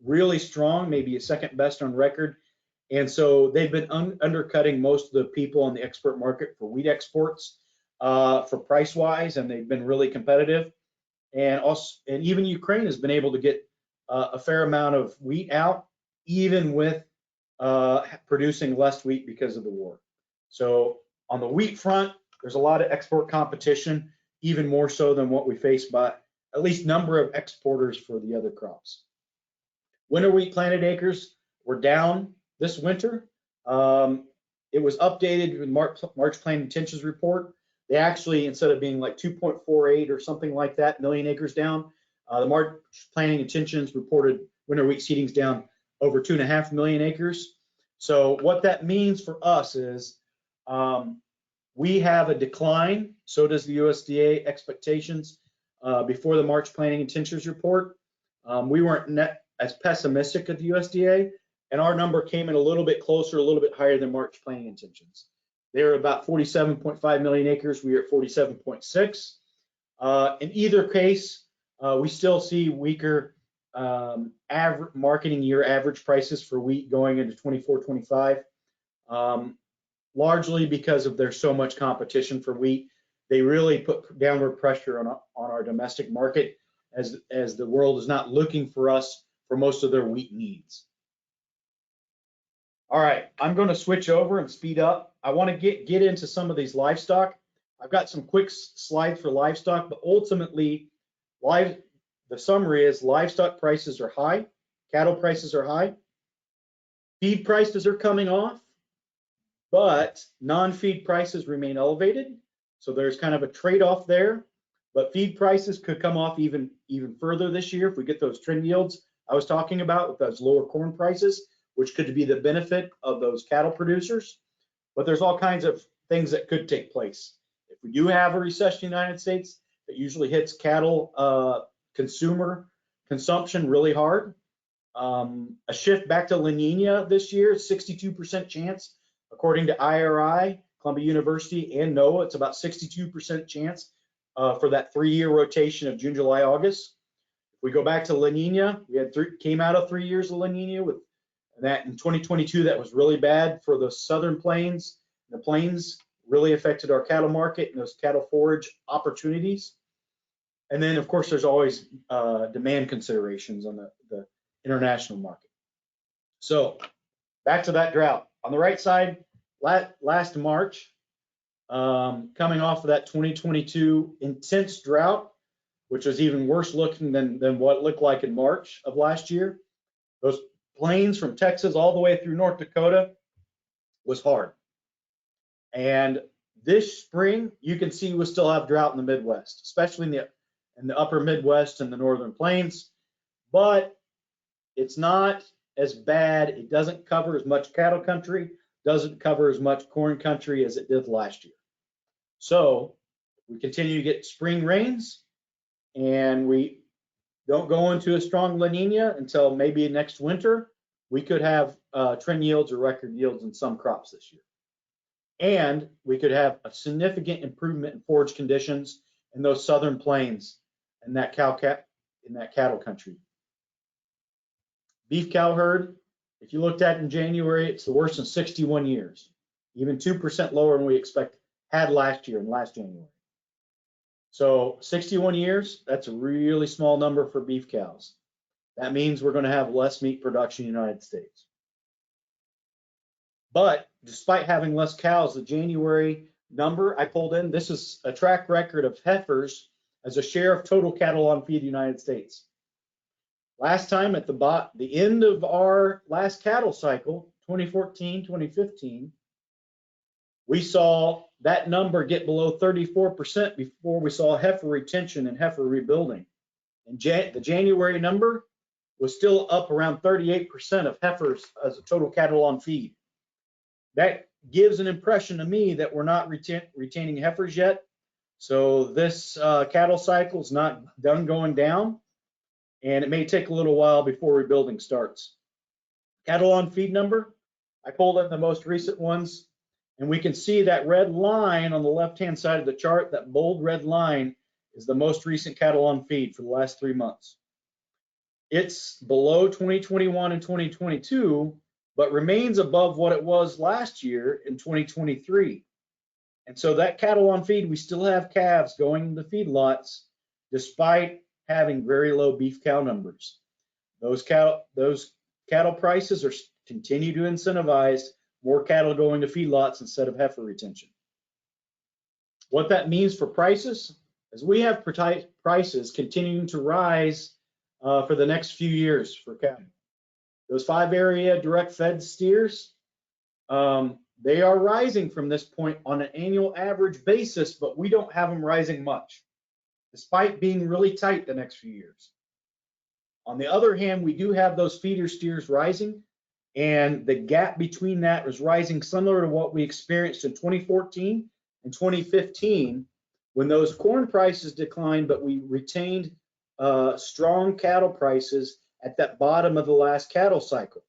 really strong, maybe a second best on record. And so they've been undercutting most of the people on the export market for wheat exports for price wise, and they've been really competitive. And even Ukraine has been able to get a fair amount of wheat out, even with producing less wheat because of the war. So on the wheat front, there's a lot of export competition, even more so than what we face by at least number of exporters for the other crops. Winter wheat planted acres were down this winter. It was updated with March planted intentions report. They actually, instead of being like 2.48 or something like that million acres down, the March planting intentions reported winter wheat seedings down over 2.5 million acres. So what that means for us is we have a decline. So does the USDA expectations before the March planting intentions report. We weren't as pessimistic at the USDA, and our number came in a little bit closer, a little bit higher than March planting intentions. They were about 47.5 million acres. We are at 47.6. In either case, we still see weaker marketing year average prices for wheat going into 24-25. largely because of there's so much competition for wheat. They really put downward pressure on our domestic market as the world is not looking for us for most of their wheat needs. All right, I'm going to switch over and speed up. I want to get into some of these livestock. I've got some quick slides for livestock, but ultimately, the summary is livestock prices are high, cattle prices are high, feed prices are coming off, but non-feed prices remain elevated. So there's kind of a trade-off there, but feed prices could come off even further this year if we get those trend yields I was talking about with those lower corn prices, which could be the benefit of those cattle producers. But there's all kinds of things that could take place. If we do have a recession in the United States, it usually hits cattle consumer consumption really hard. A shift back to La Nina this year, 62% chance, according to IRI, Columbia University, and NOAA. It's about 62% chance for that 3-year rotation of June, July, August. If we go back to La Nina, we had came out of 3 years of La Nina with that in 2022. That was really bad for the southern plains. The plains really affected our cattle market and those cattle forage opportunities. And then, of course, there's always demand considerations on the international market. So back to that drought. On the right side, last March, coming off of that 2022 intense drought, which was even worse looking than what it looked like in March of last year. Those plains from Texas all the way through North Dakota was hard. And this spring, you can see we still have drought in the Midwest, especially in the upper Midwest and the northern plains. But it's not as bad. It doesn't cover as much cattle country, doesn't cover as much corn country as it did last year. So we continue to get spring rains, and we don't go into a strong La Nina until maybe next winter. We could have trend yields or record yields in some crops this year. And we could have a significant improvement in forage conditions in those southern plains and that cattle country. Beef cow herd, if you looked at in January, it's the worst in 61 years, even 2% lower than we had last year in last January. So 61 years, that's a really small number for beef cows. That means we're going to have less meat production in the United States. But despite having less cows, the January number I pulled in, this is a track record of heifers as a share of total cattle on feed in the United States. Last time at the end of our last cattle cycle, 2014, 2015, we saw that number get below 34% before we saw heifer retention and heifer rebuilding. And the January number was still up around 38% of heifers as a total cattle on feed. That gives an impression to me that we're not retaining heifers yet. So this cattle cycle is not done going down, and it may take a little while before rebuilding starts. Cattle on feed number, I pulled in the most recent ones, and we can see that red line on the left-hand side of the chart. That bold red line is the most recent cattle on feed for the last 3 months. It's below 2021 and 2022, but remains above what it was last year in 2023. And so that cattle on feed, we still have calves going to feedlots despite having very low beef cow numbers. Those cattle prices continue to incentivize more cattle going to feedlots instead of heifer retention. What that means for prices is we have prices continuing to rise for the next few years for cattle. Those 5 area direct fed steers, they are rising from this point on an annual average basis, but we don't have them rising much, despite being really tight the next few years. On the other hand, we do have those feeder steers rising, and the gap between that is rising similar to what we experienced in 2014 and 2015 when those corn prices declined, but we retained strong cattle prices at that bottom of the last cattle cycle.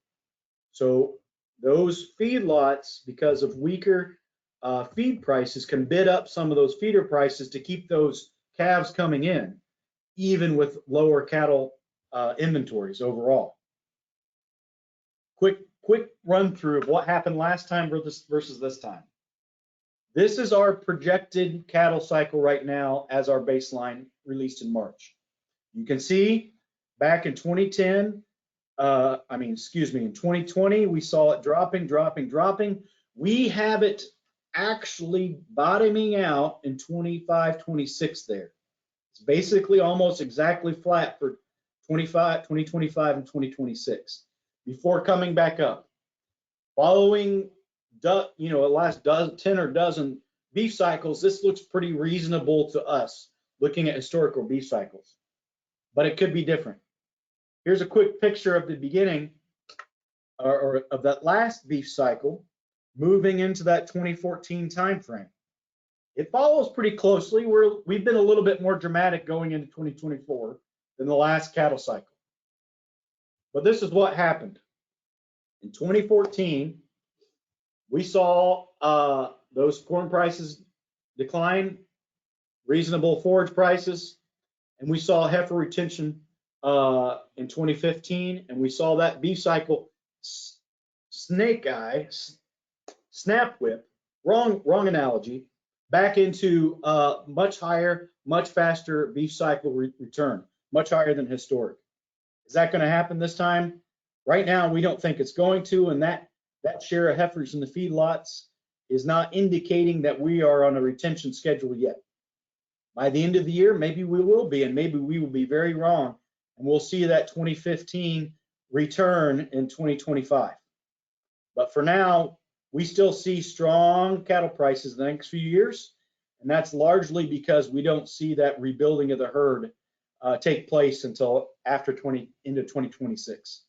So those feedlots, because of weaker feed prices, can bid up some of those feeder prices to keep those calves coming in, even with lower cattle inventories overall. Quick run through of what happened last time versus this time. This is our projected cattle cycle right now as our baseline released in March. You can see back in 2010, in 2020, we saw it dropping. We have it actually bottoming out in 25, 26 there. It's basically almost exactly flat for 2025 and 2026 before coming back up. Following the last 10 or dozen beef cycles, this looks pretty reasonable to us looking at historical beef cycles, but it could be different. Here's a quick picture of the beginning or of that last beef cycle moving into that 2014 time frame. It follows pretty closely. We've been a little bit more dramatic going into 2024 than the last cattle cycle. But this is what happened. In 2014, we saw those corn prices decline, reasonable forage prices, and we saw heifer retention in 2015, and we saw that beef cycle snap whip, wrong analogy, back into much higher, much faster beef cycle return, much higher than historic. Is that going to happen this time? Right now, we don't think it's going to, and that share of heifers in the feedlots is not indicating that we are on a retention schedule yet. By the end of the year, maybe we will be, and maybe we will be very wrong, and we'll see that 2015 return in 2025. But for now, we still see strong cattle prices the next few years, and that's largely because we don't see that rebuilding of the herd take place until after into 2026.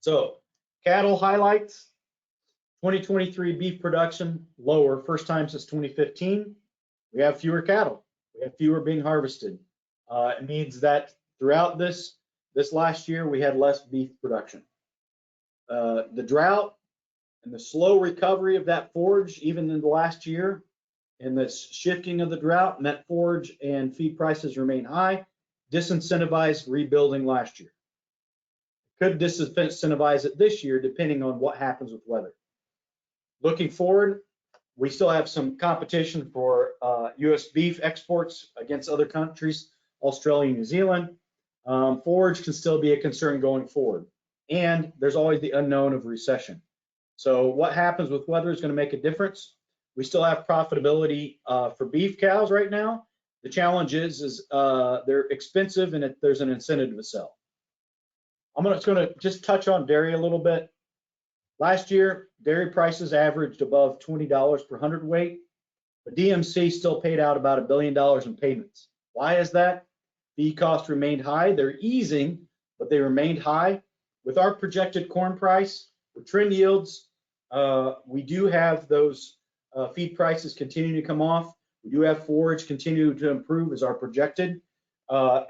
So cattle highlights: 2023 beef production lower, first time since 2015. We have fewer cattle. We have fewer being harvested. It means that throughout this last year, we had less beef production. The drought and the slow recovery of that forage, even in the last year, and the shifting of the drought and that forage and feed prices remain high, disincentivized rebuilding last year. Could disincentivize it this year, depending on what happens with weather. Looking forward, we still have some competition for U.S. beef exports against other countries, Australia, New Zealand. Forage can still be a concern going forward. And there's always the unknown of recession. So what happens with weather is going to make a difference. We still have profitability for beef cows right now. The challenge is they're expensive and there's an incentive to sell. I'm going to just touch on dairy a little bit. Last year, dairy prices averaged above $20 per hundredweight, but DMC still paid out about $1 billion in payments. Why is that? Feed costs remained high. They're easing, but they remained high. With our projected corn price, with trend yields, we do have those feed prices continuing to come off. We do have forage continue to improve as our projected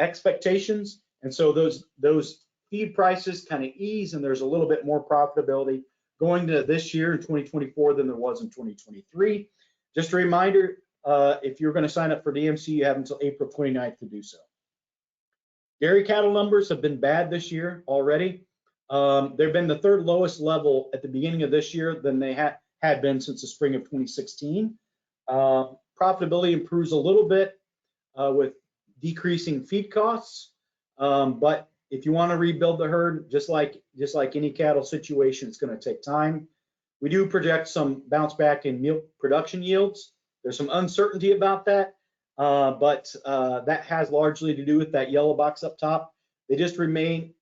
expectations. And so those feed prices kind of ease, and there's a little bit more profitability going to this year in 2024 than there was in 2023. Just a reminder, if you're going to sign up for DMC, you have until April 29th to do so. Dairy cattle numbers have been bad this year already. They've been the third lowest level at the beginning of this year than they had been since the spring of 2016. Profitability improves a little bit with decreasing feed costs, but if you want to rebuild the herd, just like any cattle situation, it's going to take time. We do project some bounce back in milk production yields. There's some uncertainty about that, but that has largely to do with that yellow box up top. They just renamed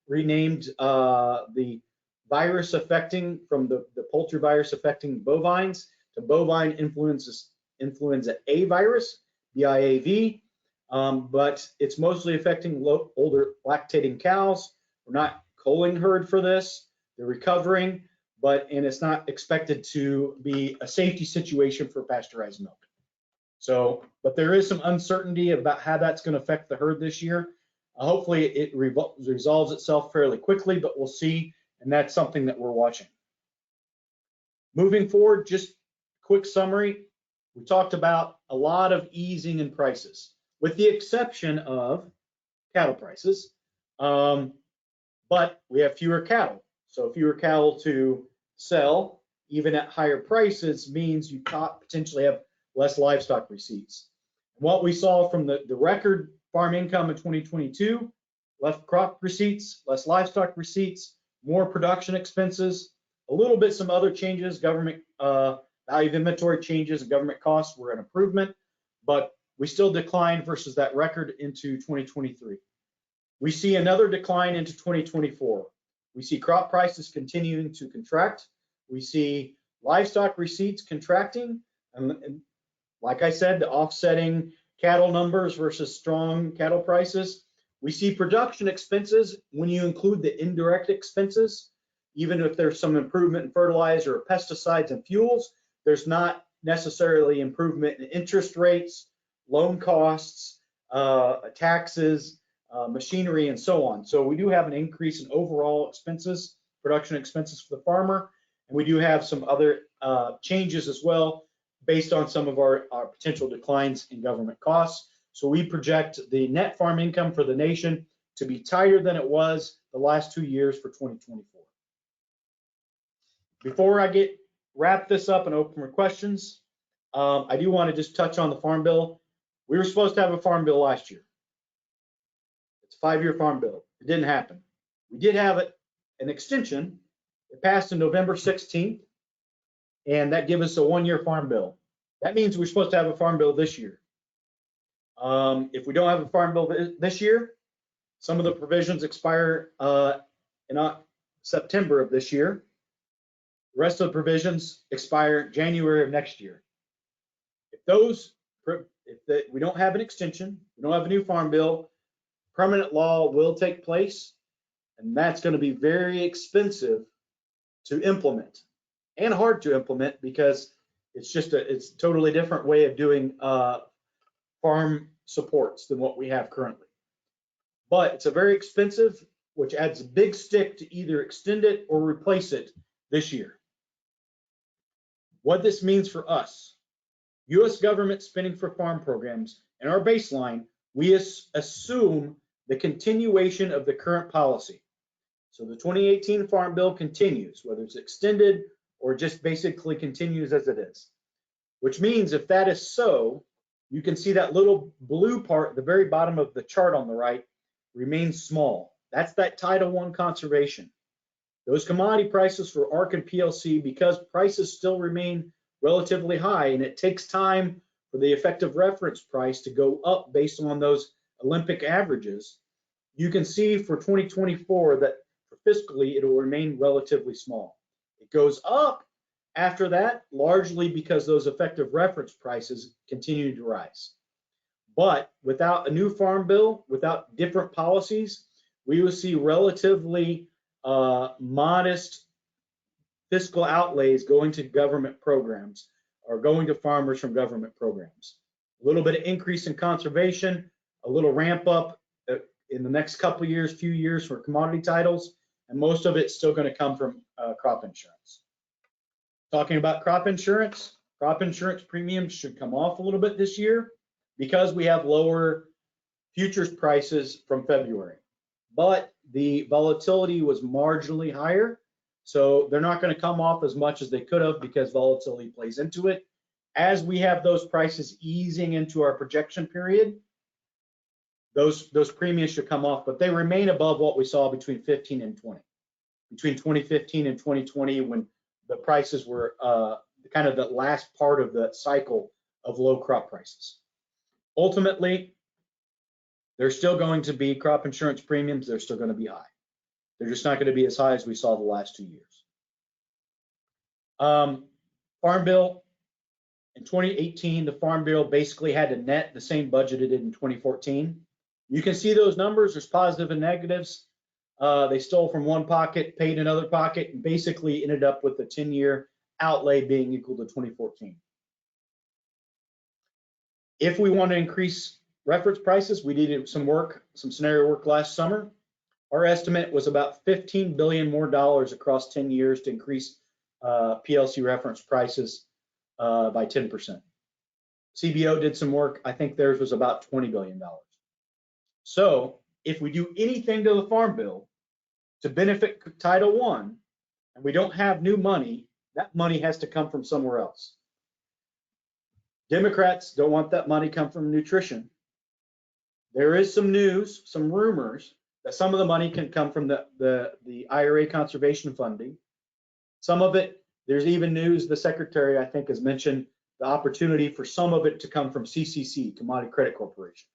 the virus affecting from the poultry virus affecting bovines to bovine influenza A virus, BIAV. But it's mostly affecting older lactating cows. We're not culling herd for this. They're recovering, and it's not expected to be a safety situation for pasteurized milk. So, but there is some uncertainty about how that's going to affect the herd this year. Hopefully it resolves itself fairly quickly, but we'll see, and that's something that we're watching. Moving forward, just quick summary. We talked about a lot of easing in prices, with the exception of cattle prices, but we have fewer cattle. So fewer cattle to sell, even at higher prices, means you potentially have less livestock receipts. What we saw from the record farm income in 2022, less crop receipts, less livestock receipts, more production expenses, a little bit some other changes, government value of inventory changes and government costs were an improvement, but we still declined versus that record into 2023. We see another decline into 2024. We see crop prices continuing to contract. We see livestock receipts contracting. And like I said, the offsetting cattle numbers versus strong cattle prices. We see production expenses when you include the indirect expenses, even if there's some improvement in fertilizer or pesticides and fuels, there's not necessarily improvement in interest rates, loan costs, taxes, machinery, and so on. So we do have an increase in overall expenses, production expenses for the farmer, and we do have some other changes as well based on some of our potential declines in government costs. So we project the net farm income for the nation to be tighter than it was the last 2 years for 2024. Before I wrap this up and open for questions, I do want to just touch on the Farm Bill. We were supposed to have a Farm Bill last year. It's a 5-year Farm Bill. It didn't happen. We did have an extension. It passed on November 16th, and that gives us a 1-year Farm Bill. That means we're supposed to have a Farm Bill this year. If we don't have a Farm Bill this year, some of the provisions expire in September of this year. The rest of the provisions expire January of next year. If we don't have an extension, we don't have a new Farm Bill, permanent law will take place, and that's going to be very expensive to implement and hard to implement because it's a totally different way of doing farm supports than what we have currently. But it's a very expensive, which adds a big stick to either extend it or replace it this year. What this means for us, U.S. government spending for farm programs, and our baseline, we assume the continuation of the current policy. So the 2018 Farm Bill continues, whether it's extended or just basically continues as it is. Which means if that is so, you can see that little blue part at the very bottom of the chart on the right remains small. That's that Title I conservation. Those commodity prices for ARC and PLC, because prices still remain relatively high, and it takes time for the effective reference price to go up based on those Olympic averages, you can see for 2024 that for fiscally, it will remain relatively small. It goes up after that, largely because those effective reference prices continue to rise. But without a new Farm Bill, without different policies, we will see relatively modest fiscal outlays going to government programs or going to farmers from government programs. A little bit of increase in conservation, a little ramp up in the next few years for commodity titles, and most of it's still going to come from crop insurance. Talking about crop insurance premiums should come off a little bit this year because we have lower futures prices from February. But the volatility was marginally higher, so they're not going to come off as much as they could have because volatility plays into it. As we have those prices easing into our projection period, those premiums should come off, but they remain above what we saw between 15 and 20. Between 2015 and 2020, when the prices were kind of the last part of the cycle of low crop prices. Ultimately, there's still going to be crop insurance premiums. They're still going to be high. They're just not going to be as high as we saw the last 2 years. Farm Bill, in 2018, the Farm Bill basically had to net the same budget it did in 2014. You can see those numbers. There's positives and negatives. They stole from one pocket, paid another pocket, and basically ended up with a 10-year outlay being equal to 2014. If we want to increase reference prices, we did some scenario work last summer. Our estimate was about $15 billion more across 10 years to increase PLC reference prices by 10%. CBO did some work. I think theirs was about $20 billion. So if we do anything to the Farm Bill to benefit Title I, and we don't have new money, that money has to come from somewhere else. Democrats don't want that money come from nutrition. There is some news, some rumors that some of the money can come from the IRA conservation funding. Some of it, there's even news, the secretary, I think, has mentioned the opportunity for some of it to come from CCC, Commodity Credit Corporation.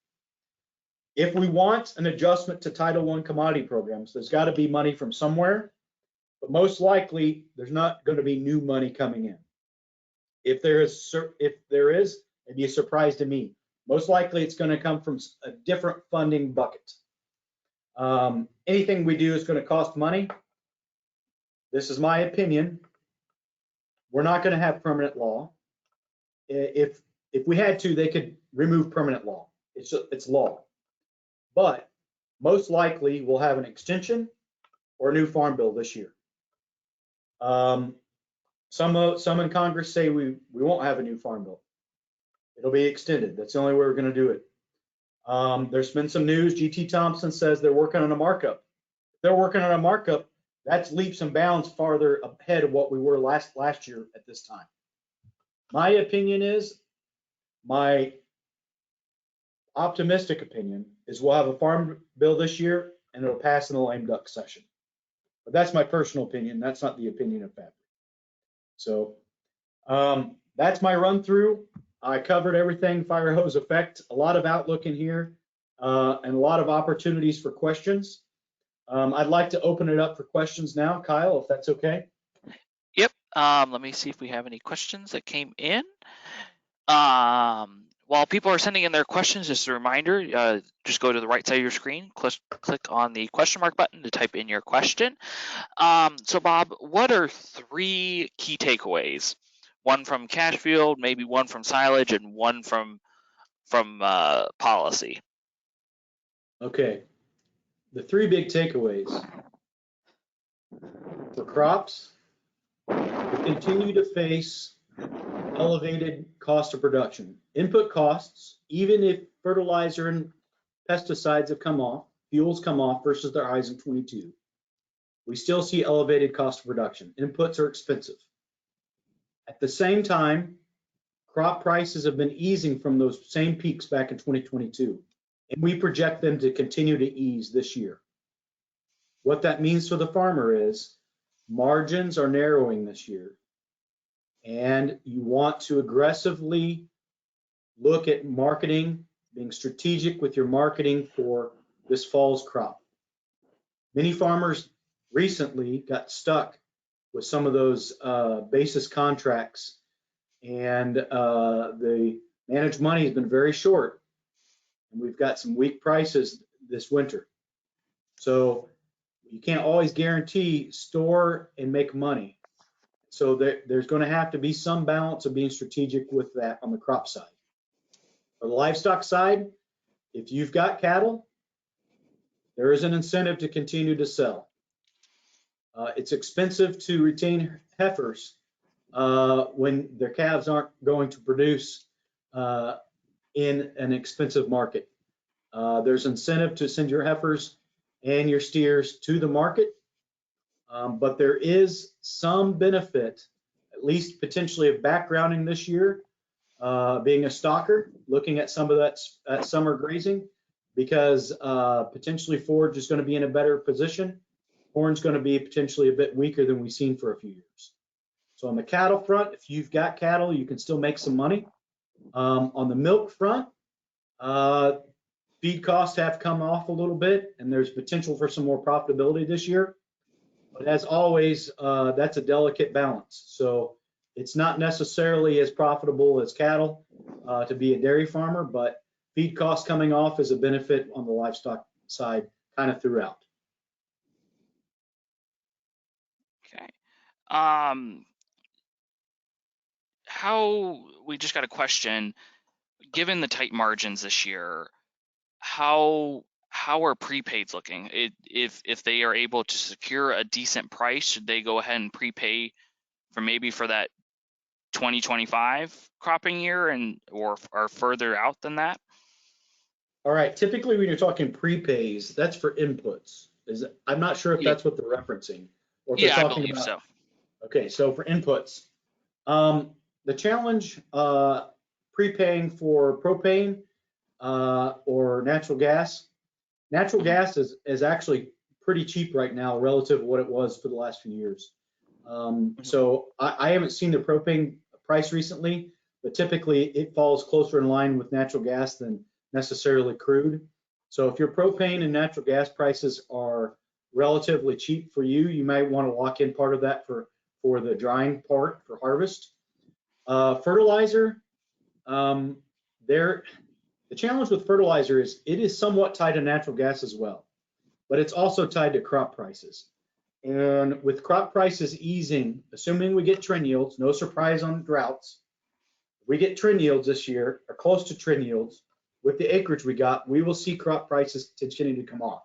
If we want an adjustment to Title I commodity programs, there's got to be money from somewhere, but most likely there's not going to be new money coming in. If there is, it'd be a surprise to me. Most likely it's going to come from a different funding bucket. Anything we do is going to cost money. This is my opinion. We're not going to have permanent law. If we had to, they could remove permanent law. It's law. But most likely we'll have an extension or a new farm bill this year. Some in Congress say we won't have a new farm bill. It'll be extended. That's the only way we're going to do it. There's been some news. GT Thompson says they're working on a markup. If they're working on a markup, that's leaps and bounds farther ahead of what we were last year at this time. My opinion is, my optimistic opinion is we'll have a farm bill this year and it'll pass in the lame duck session. But that's my personal opinion. That's not the opinion of FAPRI. So that's my run through. I covered everything fire hose effect, a lot of outlook in here, and a lot of opportunities for questions. I'd like to open it up for questions now, Kyle, if that's okay. Yep. Let me see if we have any questions that came in. While people are sending in their questions, just a reminder, just go to the right side of your screen, click on the question mark button to type in your question. So Bob, what are 3 key takeaways? One from cash field, maybe one from silage, and one from policy. Okay. The 3 big takeaways for crops: we continue to face elevated cost of production. Input costs, even if fertilizer and pesticides have come off, fuels come off versus their highs in 22, we still see elevated cost of production. Inputs are expensive. At the same time, crop prices have been easing from those same peaks back in 2022, and we project them to continue to ease this year. What that means for the farmer is margins are narrowing this year, and you want to aggressively look at marketing, being strategic with your marketing for this fall's crop. Many farmers recently got stuck with some of those basis contracts, and the managed money has been very short, and we've got some weak prices this winter. So you can't always guarantee store and make money. So there's going to have to be some balance of being strategic with that on the crop side. For the livestock side, if you've got cattle, there is an incentive to continue to sell. It's expensive to retain heifers when their calves aren't going to produce in an expensive market. There's incentive to send your heifers and your steers to the market, but there is some benefit, at least potentially, of backgrounding this year, being a stalker, looking at some of that summer grazing, because potentially forage is going to be in a better position. Corn's going to be potentially a bit weaker than we've seen for a few years. So on the cattle front, if you've got cattle, you can still make some money. On the milk front, feed costs have come off a little bit, and there's potential for some more profitability this year. But as always, that's a delicate balance. So it's not necessarily as profitable as cattle to be a dairy farmer, but feed costs coming off is a benefit on the livestock side kind of throughout. Okay. We just got a question. Given the tight margins this year, how are prepaids looking? If they are able to secure a decent price, should they go ahead and prepay for that 2025 cropping year or further out than that? All right. Typically, when you're talking prepays, that's for inputs. I'm not sure if that's what they're referencing, or if they're talking I believe about so. Okay, so for inputs, the challenge, prepaying for propane or natural gas. Natural Mhm, gas is actually pretty cheap right now relative to what it was for the last few years. mhm, So I haven't seen the propane price recently, but typically it falls closer in line with natural gas than necessarily crude. So if your propane and natural gas prices are relatively cheap for you, you might want to lock in part of that for the drying part for harvest. Fertilizer, um, there, the challenge with fertilizer is it is somewhat tied to natural gas as well, but it's also tied to crop prices. And with crop prices easing, assuming we get trend yields, no surprise on droughts, if we get trend yields this year or close to trend yields with the acreage we got, we will see crop prices continue to come off.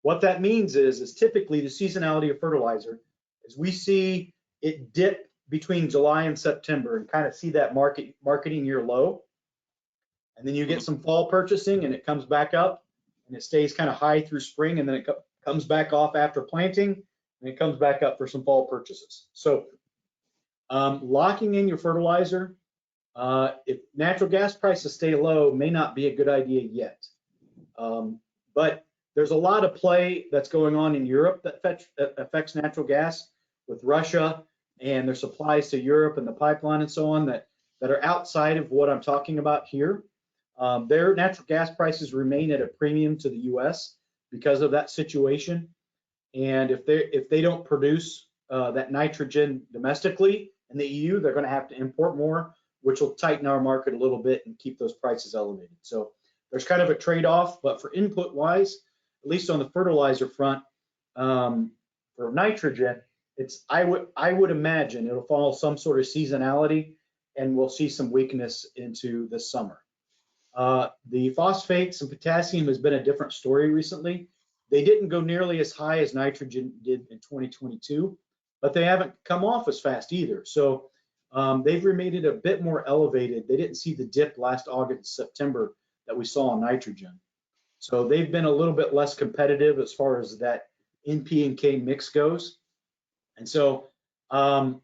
What that means is typically the seasonality of fertilizer is we see it dip between July and September and kind of see that marketing year low. And then you get mhm. some fall purchasing and it comes back up and it stays kind of high through spring and then it comes back off after planting and it comes back up for some fall purchases. So locking in your fertilizer, if natural gas prices stay low, may not be a good idea yet. But there's a lot of play that's going on in Europe that affects natural gas with Russia and their supplies to Europe and the pipeline and so on that are outside of what I'm talking about here. Their natural gas prices remain at a premium to the U.S. because of that situation. And if they don't produce that nitrogen domestically in the EU, they're going to have to import more, which will tighten our market a little bit and keep those prices elevated. So there's kind of a trade-off, but for input wise, at least on the fertilizer front, for nitrogen, I would imagine it'll follow some sort of seasonality, and we'll see some weakness into the summer. The phosphates and potassium has been a different story recently. They didn't go nearly as high as nitrogen did in 2022, but they haven't come off as fast either. So they've remained a bit more elevated. They didn't see the dip last August, September that we saw on nitrogen. So they've been a little bit less competitive as far as that NP and K mix goes. And so um,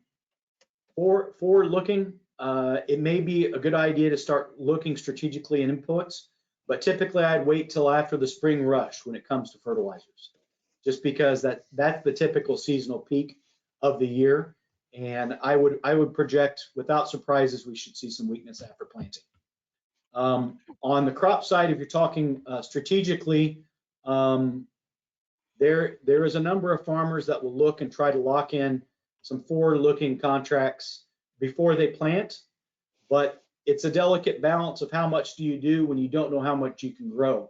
forward looking, it may be a good idea to start looking strategically in inputs, but typically I'd wait till after the spring rush when it comes to fertilizers, just because that's the typical seasonal peak of the year. And I would project without surprises we should see some weakness after planting. On the crop side, if you're talking strategically, um, there is a number of farmers that will look and try to lock in some forward-looking contracts before they plant, but it's a delicate balance of how much do you do when you don't know how much you can grow.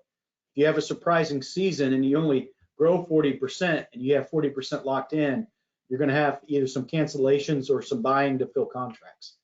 If you have a surprising season and you only grow 40% and you have 40% locked in, you're going to have either some cancellations or some buying to fill contracts.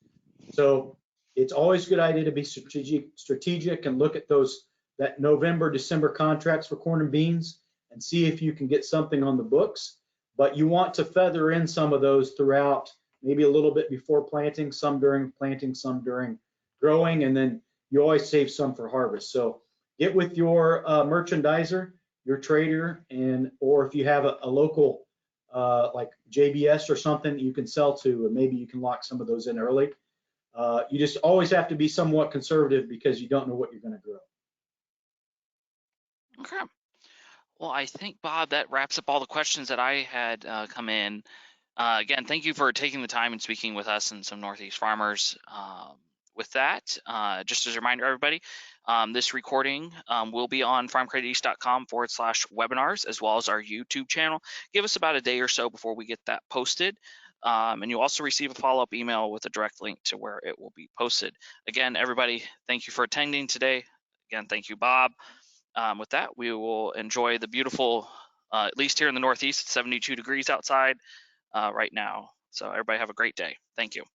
So it's always a good idea to be strategic and look at those that November, December contracts for corn and beans and see if you can get something on the books. But you want to feather in some of those throughout, maybe a little bit before planting, some during planting, some during growing, and then you always save some for harvest. So get with your merchandiser, your trader, and or if you have a local like JBS or something you can sell to, and maybe you can lock some of those in early. You just always have to be somewhat conservative because you don't know what you're going to grow. Okay. Well, I think, Bob, that wraps up all the questions that I had come in. Again, thank you for taking the time and speaking with us and some Northeast farmers. With that, just as a reminder, everybody, this recording will be on farmcrediteast.com/webinars, as well as our YouTube channel. Give us about a day or so before we get that posted. And you'll also receive a follow-up email with a direct link to where it will be posted. Again, everybody, thank you for attending today. Again, thank you, Bob. With that, we will enjoy the beautiful, at least here in the Northeast, 72 degrees outside right now. So everybody have a great day. Thank you.